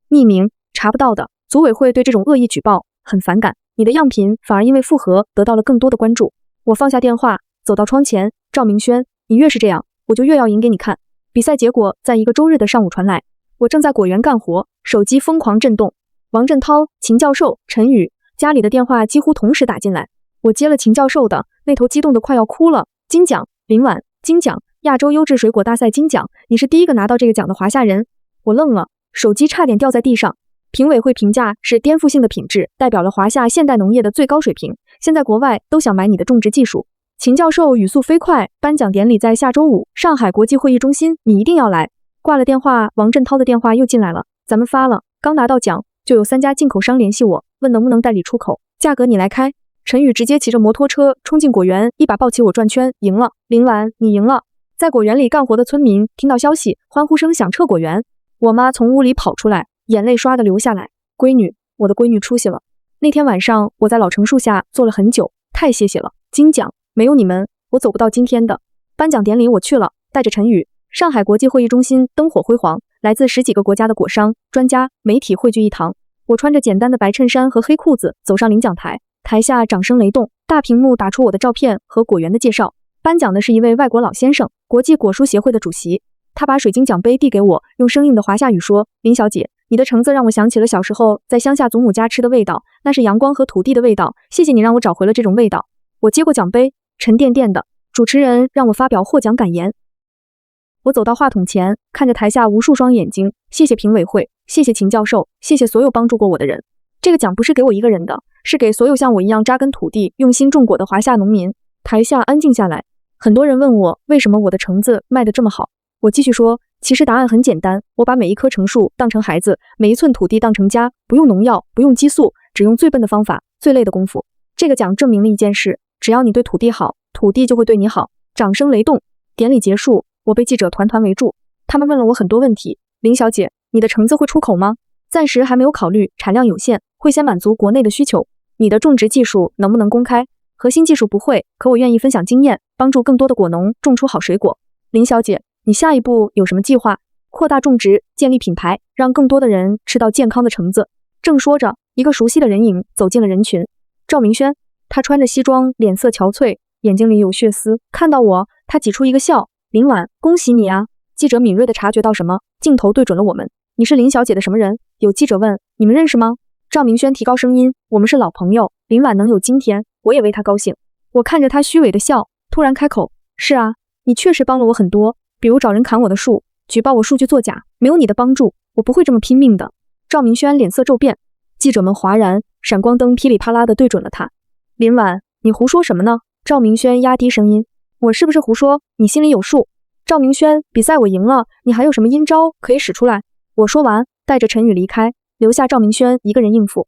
匿名，查不到的。組委會對這種惡意舉報很反感，你的樣品反而因為複核得到了更多的關注。我放下電話，走到窗前，趙明軒，你越是這樣，我就越要贏給你看。比賽結果在一個周日的上午傳來，我正在果園幹活，手機瘋狂震動。王振濤、秦教授、陳宇，家裡的電話幾乎同時打進來。我接了秦教授的，那頭激動得快要哭了。金獎，林婉，金獎，亞洲優質水果大賽金獎，你是第一個拿到這個獎的華夏人。我愣了，手機差點掉在地上。評委會評價是顛覆性的品質，代表了華夏現代農業的最高水平。現在國外都想買你的種植技術。秦教授語速飛快，頒獎典禮在下周5，上海國際會議中心，你一定要來。掛了電話，王振濤的電話又進來了，咱們發了，剛拿到獎，就有3家進口商聯繫我，問能不能代理出口，價格你來開。陳宇直接騎着摩托車衝進果園，一把抱起我轉圈，贏了，林婉，你贏了。在果園裡幹活的村民聽到消息，歡呼聲響徹果園。我媽從屋裡跑出來，眼淚唰的流下來。閨女，我的閨女出息了。那天晚上我在老橙樹下坐了很久，太謝謝了。金獎，沒有你們，我走不到今天的。頒獎典禮我去了，帶着陳宇。上海國際會議中心燈火輝煌，來自10幾個國家的果商、專家、媒體匯聚一堂。我穿着簡單的白襯衫和黑褲子走上領獎台，台下掌聲雷動，大屏幕打出我的照片和果園的介紹。頒獎的是一位外國老先生，國際果蔬協會的主席。他把水晶獎杯遞給我，用生硬的華夏語說：“林小姐，你的橙子讓我想起了小時候在鄉下祖母家吃的味道，那是陽光和土地的味道。謝謝你讓我找回了這種味道。”我接過獎杯，沉甸甸的。主持人讓我發表獲獎感言。我走到話筒前，看着台下無數雙眼睛，謝謝評委會，謝謝秦教授，謝謝所有幫助過我的人。這個獎不是給我一個人的，是給所有像我一樣扎根土地、用心種果的華夏農民。台下安靜下來，很多人問我為什麼我的橙子賣得這麼好。我繼續說，其實答案很簡單，我把每一棵橙樹當成孩子，每一寸土地當成家，不用農藥，不用激素，只用最笨的方法，最累的功夫。這個獎證明了一件事，只要你對土地好，土地就會對你好。掌聲雷動，典禮結束，我被記者團團圍住，他們問了我很多問題。林小姐，你的橙子會出口嗎？暫時還沒有考慮，產量有限，會先滿足國內的需求。你的種植技術能不能公開？核心技術不會，可我願意分享經驗，幫助更多的果農種出好水果。林小姐，你下一步有什麼計劃？擴大種植，建立品牌，讓更多的人吃到健康的橙子。正說着，一個熟悉的人影走進了人群。趙明軒，他穿着西裝，臉色憔悴，眼睛裡有血絲。看到我，他擠出一個笑。林婉，恭喜你啊！記者敏銳地察覺到什麼，鏡頭對準了我們。你是林小姐的什麼人？有記者問。你們認識嗎？趙明軒提高聲音，我們是老朋友。林婉能有今天，我也為她高興。我看着她虛偽的笑，突然開口，是啊，你確實幫了我很多，比如找人砍我的樹，舉報我數據作假，沒有你的幫助，我不會這麼拼命的。趙明軒臉色驟變，記者們嘩然，閃光燈噼里啪啦地對準了他。林婉，你胡說什麼呢？趙明軒壓低聲音，我是不是胡說？你心裡有數。趙明軒，比賽我贏了，你還有什麼陰招可以使出來？我說完，帶着陳宇離開，留下趙明軒一個人應付。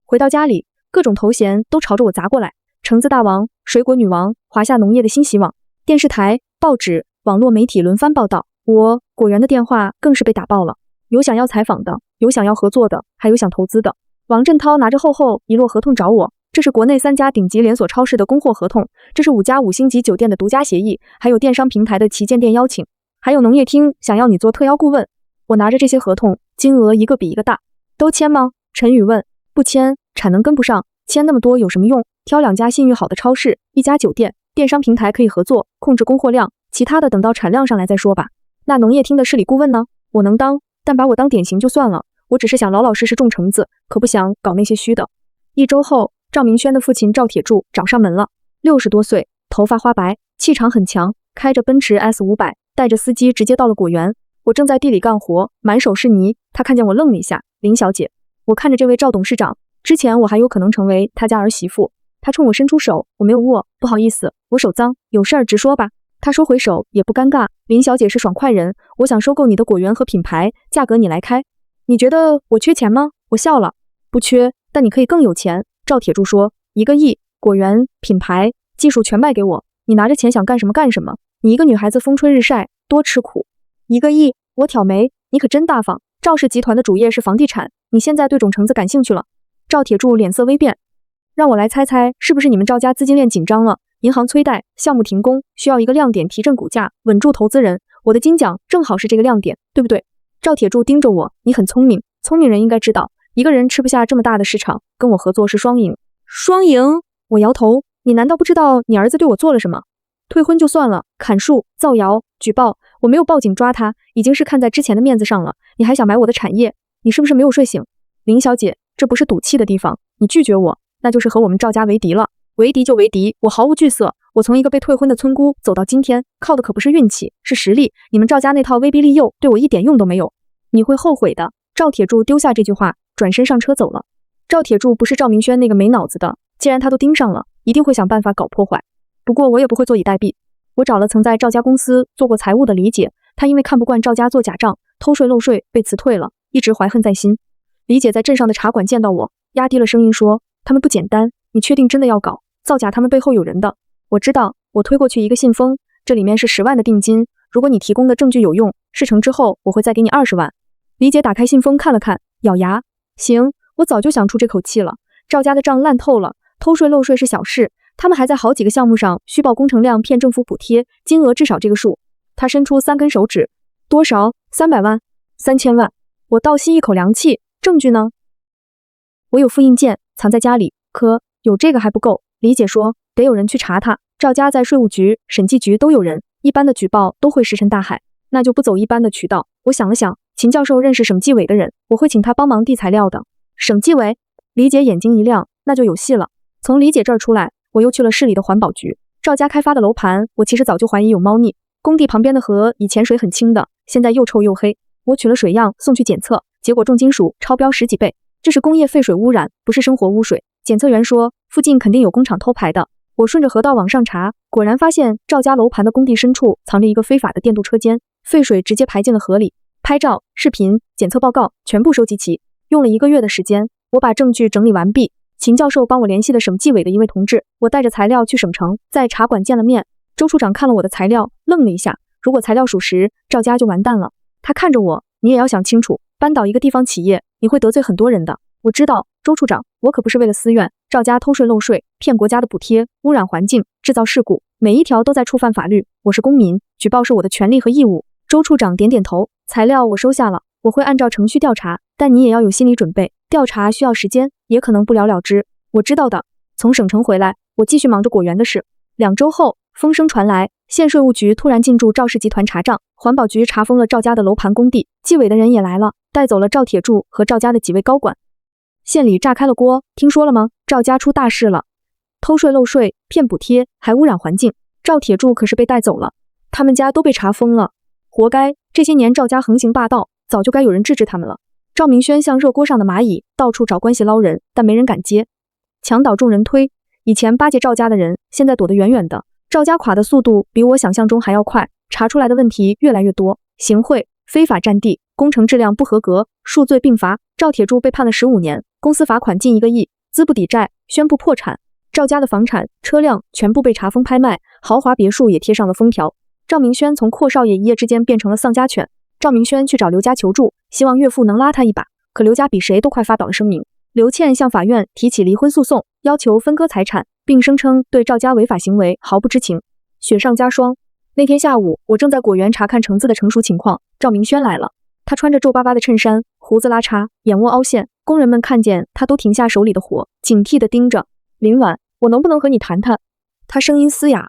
回到家裡，各種頭銜都朝着我砸過來，橙子大王、水果女王、華夏農業的新希望。電視台、報紙、網絡媒體輪番報道，我果園的電話更是被打爆了，有想要採訪的，有想要合作的，還有想投資的。王振濤拿着厚厚一摞合同找我，這是國內3家頂級連鎖超市的供貨合同，這是5家5星級酒店的獨家協議，還有電商平台的旗艦店邀請，還有農業廳想要你做特邀顧問。我拿着這些合同，金額一個比一個大。都簽嗎？陳宇問。不簽，產能跟不上，簽那麼多有什麼用？挑2家信譽好的超市，1家酒店，電商平台可以合作，控制供貨量，其他的等到產量上來再說吧。那農業廳的市里顧問呢？我能當，但把我當典型就算了，我只是想老老實實種橙子，可不想搞那些虛的。1周後，趙明軒的父親趙鐵柱找上門了，60多歲，頭髮花白，氣場很強，開着奔馳 S500，帶着司機直接到了果園。我正在地裡幹活，滿手是泥，他看見我愣了一下。林小姐，我看着這位趙董事長，之前我還有可能成為他家兒媳婦。他衝我伸出手，我沒有握，不好意思，我手髒，有事兒直說吧。他收回手也不尷尬。林小姐是爽快人，我想收購你的果園和品牌，價格你來開。你覺得我缺錢嗎？我笑了，不缺，但你可以更有錢。趙鐵柱說，1個億，果園、品牌、技術全賣給我，你拿着錢想幹什麼幹什麼。你一個女孩子風吹日曬，多吃苦。1個億，我挑眉，你可真大方。趙氏集團的主業是房地產，你現在對種橙子感興趣了？趙鐵柱臉色微變，讓我來猜猜，是不是你們趙家資金鏈緊張了？銀行催貸，項目停工，需要一個亮點提振股價，穩住投資人。我的金獎正好是這個亮點，對不對？趙鐵柱盯着我，你很聰明，聰明人應該知道，一個人吃不下這麼大的市場，跟我合作是雙贏。雙贏？我搖頭，你難道不知道你兒子對我做了什麼？退婚就算了，砍樹、造謠、舉報，我沒有報警抓他，已經是看在之前的面子上了。你還想買我的產業？你是不是沒有睡醒？林小姐，這不是賭氣的地方，你拒絕我，那就是和我們趙家為敵了。為敵就為敵，我毫無懼色，我從一個被退婚的村姑走到今天，靠的可不是運氣，是實力。你們趙家那套威逼利誘對我一點用都沒有，你會後悔的。趙鐵柱丟下這句話，轉身上車走了。趙鐵柱不是趙明軒那個沒腦子的，既然他都盯上了，一定會想辦法搞破壞。不過我也不會坐以待斃。我找了曾在趙家公司做過財務的李姐，她因為看不慣趙家做假賬、偷稅漏稅被辭退了，一直懷恨在心。李姐在鎮上的茶館見到我，壓低了聲音說：“他們不簡單，你確定真的要搞？造假他們背後有人的。”我知道，我推過去一個信封，這裡面是10萬的定金，如果你提供的證據有用，事成之後我會再給你20萬。李姐打開信封看了看，咬牙：“行，我早就想出這口氣了。趙家的賬爛透了，偷稅漏稅是小事，他們還在好幾個項目上虛報工程量騙政府補貼，金額至少這個數。”他伸出3根手指：“多少？300萬？3000萬？”我倒吸一口涼氣，證據呢？我有复印件，藏在家裡，可有這個還不夠。李姐說，得有人去查他。趙家在稅務局、審計局都有人，一般的舉報都會石沉大海，那就不走一般的渠道。我想了想，秦教授認識審計委的人，我會請他幫忙遞材料的。審計委？李姐眼睛一亮，那就有戲了。從李姐這兒出來，我又去了市裡的環保局。趙家開發的樓盤，我其實早就懷疑有貓膩。工地旁邊的河以前水很清的，現在又臭又黑。我取了水樣送去檢測，結果重金屬超標10幾倍，這是工業廢水污染，不是生活污水。檢測員說附近肯定有工廠偷排的。我順着河道往上查，果然發現趙家樓盤的工地深處藏着一個非法的電鍍車間，廢水直接排進了河裡。拍照、視頻、檢測報告全部收集齊，用了1個月的時間，我把證据整理完畢。秦教授幫我聯繫了審計委的一位同志，我帶着材料去省城，在茶館見了面。周處長看了我的材料，愣了一下，如果材料屬實，趙家就完蛋了。他看着我，你也要想清楚，扳倒一个地方企業，你会得罪很多人的。我知道，周處長，我可不是為了私怨。趙家偷稅漏稅，騙國家的補貼，污染環境，製造事故，每一條都在觸犯法律。我是公民，舉報是我的權利和義務。周處長點點頭，材料我收下了，我會按照程序調查，但你也要有心理準備，調查需要時間，也可能不了了之。我知道的。從省城回來，我繼續忙着果園的事。2週後，風聲傳來，縣稅務局突然進駐趙氏集團查賬，環保局查封了趙家的樓盤工地，紀委的人也來了，帶走了趙鐵柱和趙家的幾位高管。縣裡炸開了鍋，聽說了嗎？趙家出大事了，偷稅漏稅，騙補貼，還污染環境。趙鐵柱可是被帶走了，他們家都被查封了，活該！這些年趙家橫行霸道，早就該有人治治他們了。趙明軒像熱鍋上的螞蟻，到處找關係撈人，但沒人敢接。牆倒眾人推，以前巴結趙家的人，現在躲得遠遠的。趙家垮的速度比我想象中還要快，查出來的問題越來越多，行賄、非法佔地、工程質量不合格，數罪並罰。趙鐵柱被判了15年，公司罰款近1個億，資不抵債，宣布破產。趙家的房產、車輛全部被查封拍賣，豪華別墅也貼上了封條。趙明軒從闊少爺一夜之間變成了喪家犬。趙明軒去找劉家求助，希望岳父能拉他一把，可劉家比誰都快發表了聲明。劉倩向法院提起離婚訴訟，要求分割財產，並聲稱對趙家違法行為毫不知情。雪上加霜，那天下午，我正在果園查看橙子的成熟情況，趙明軒來了。他穿着皺巴巴的襯衫，鬍子拉碴，眼窩凹陷，工人們看見他都停下手裡的活，警惕地盯着。林婉，我能不能和你談談？他聲音嘶啞。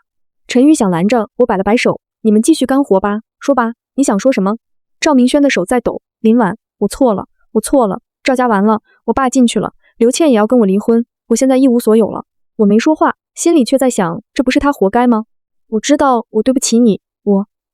陳宇想攔着，我擺了擺手，你們繼續幹活吧，說吧，你想說什麼？趙明軒的手在抖。林婉，我錯了，我錯了。趙家完了，我爸進去了，劉倩也要跟我離婚，我現在一無所有了。我沒說話，心裡卻在想，這不是他活該嗎？我知道我對不起你，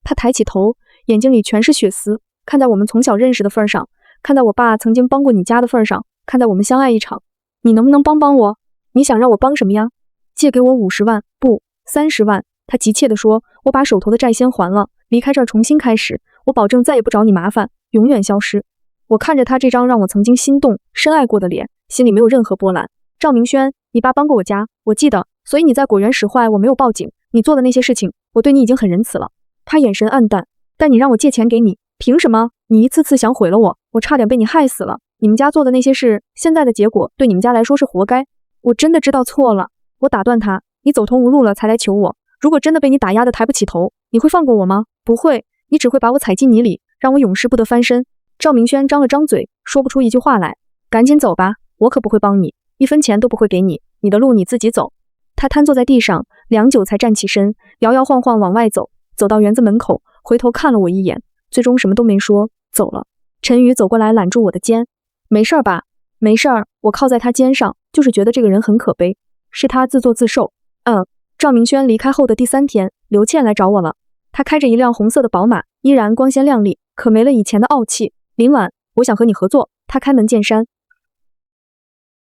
他抬起頭，眼睛裡全是血絲，看在我們從小認識的份上，看在我爸曾經幫過你家的份上，看在我們相愛一場，你能不能幫幫我？你想讓我幫什麼呀？借給我50萬，不，30萬。他急切地說，我把手頭的債先還了，離開這兒重新開始，我保證再也不找你麻煩，永遠消失。我看着他這張讓我曾經心動、深愛過的臉，心裡沒有任何波瀾。趙明軒，你爸幫過我家，我記得，所以你在果園使壞，我沒有報警。你做的那些事情，我對你已經很仁慈了。他眼神黯淡，但你讓我借錢給你，憑什麼？你一次次想毀了我，我差點被你害死了。你們家做的那些事，現在的結果對你們家來說是活該。我真的知道錯了。我打斷他，你走投無路了才來求我。如果真的被你打壓得抬不起頭，你會放過我嗎？不會，你只會把我踩進泥裡，讓我永世不得翻身。趙明軒張了張嘴，說不出一句話來。趕緊走吧，我可不會幫你，1分錢都不會給你，你的路你自己走。他癱坐在地上，良久才站起身，搖搖晃晃往外走，走到園子門口，回頭看了我一眼，最終什麼都沒說，走了。陳宇走過來攬住我的肩，沒事吧？沒事兒，我靠在他肩上，就是覺得這個人很可悲，是他自作自受。趙明軒離開後的第3天，劉倩來找我了。她開着一輛紅色的寶馬，依然光鮮亮麗，可沒了以前的傲氣。林婉，我想和你合作。她開門見山。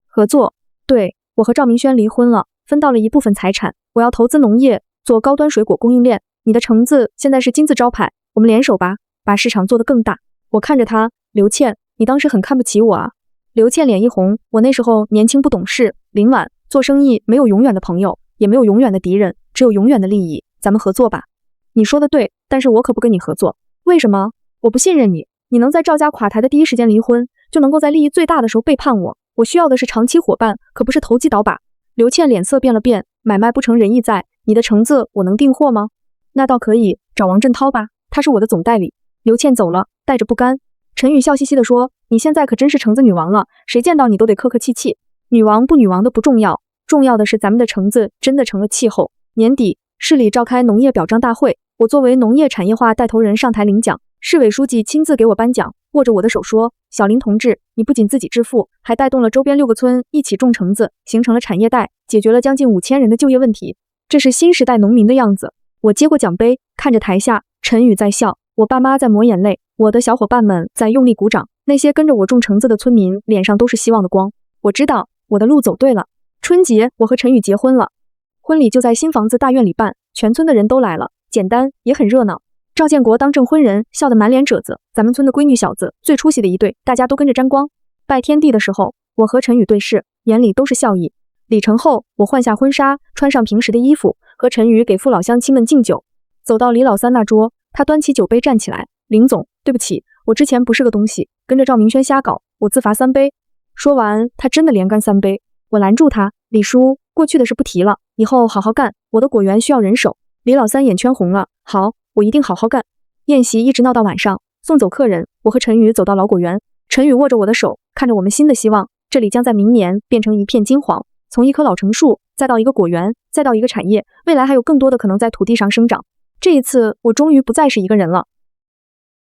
合作？對，我和趙明軒離婚了，分到了一部分財產，我要投資農業，做高端水果供應鏈。你的橙子現在是金字招牌，我们聯手吧，把市場做得更大。我看着她，劉倩，你當時很看不起我啊。劉倩臉一紅，我那時候年輕不懂事。林婉，做生意沒有永遠的朋友，也沒有永遠的敵人，只有永遠的利益，咱們合作吧。你說的對，但是我可不跟你合作。為什麼？我不信任你，你能在趙家垮台的第一時間離婚，就能夠在利益最大的時候背叛我。我需要的是長期夥伴，可不是投機倒把。劉倩臉色變了變，買賣不成仁義在，你的橙子我能訂貨嗎？那倒可以，找王振濤吧，他是我的總代理。劉倩走了，帶着不甘。陳宇笑嘻嘻地說，你現在可真是橙子女王了，誰見到你都得客客氣氣。女王不女王的不重要，重要的是咱們的橙子真的成了氣候。年底市里召開農業表彰大會，我作為農業產業化帶頭人上台領獎，市委書記親自給我頒獎，握着我的手說，小林同志，你不僅自己致富，還帶動了周邊6個村一起種橙子，形成了產業帶，解決了將近5000人的就業問題，這是新時代農民的樣子。我接過獎杯，看着台下陳宇在笑，我爸媽在抹眼淚，我的小夥伴們在用力鼓掌，那些跟着我種橙子的村民臉上都是希望的光。我知道我的路走對了。春節我和陳宇結婚了，婚禮就在新房子大院裡辦，全村的人都來了，簡單也很熱鬧。趙建國當證婚人，笑得滿臉褶子，咱們村的閨女小子最出息的一對，大家都跟着沾光。拜天地的時候，我和陳宇對視，眼裡都是笑意。禮成後，我換下婚紗，穿上平時的衣服，和陳宇給父老鄉親們敬酒。走到李老三那桌，他端起酒杯站起來，林總，對不起，我之前不是個東西，跟着趙明軒瞎搞，我自罰3杯。說完，他真的連乾3杯。我攔住他，李叔，過去的事不提了，以後好好幹，我的果園需要人手。李老三眼圈紅了，好，我一定好好幹。宴席一直鬧到晚上，送走客人，我和陳宇走到老果園，陳宇握着我的手，看着我們新的希望，這裡將在明年變成一片金黃，從一棵老橙樹，再到一個果園，再到一個產業，未來還有更多的可能在土地上生長。這一次，我終於不再是一個人了。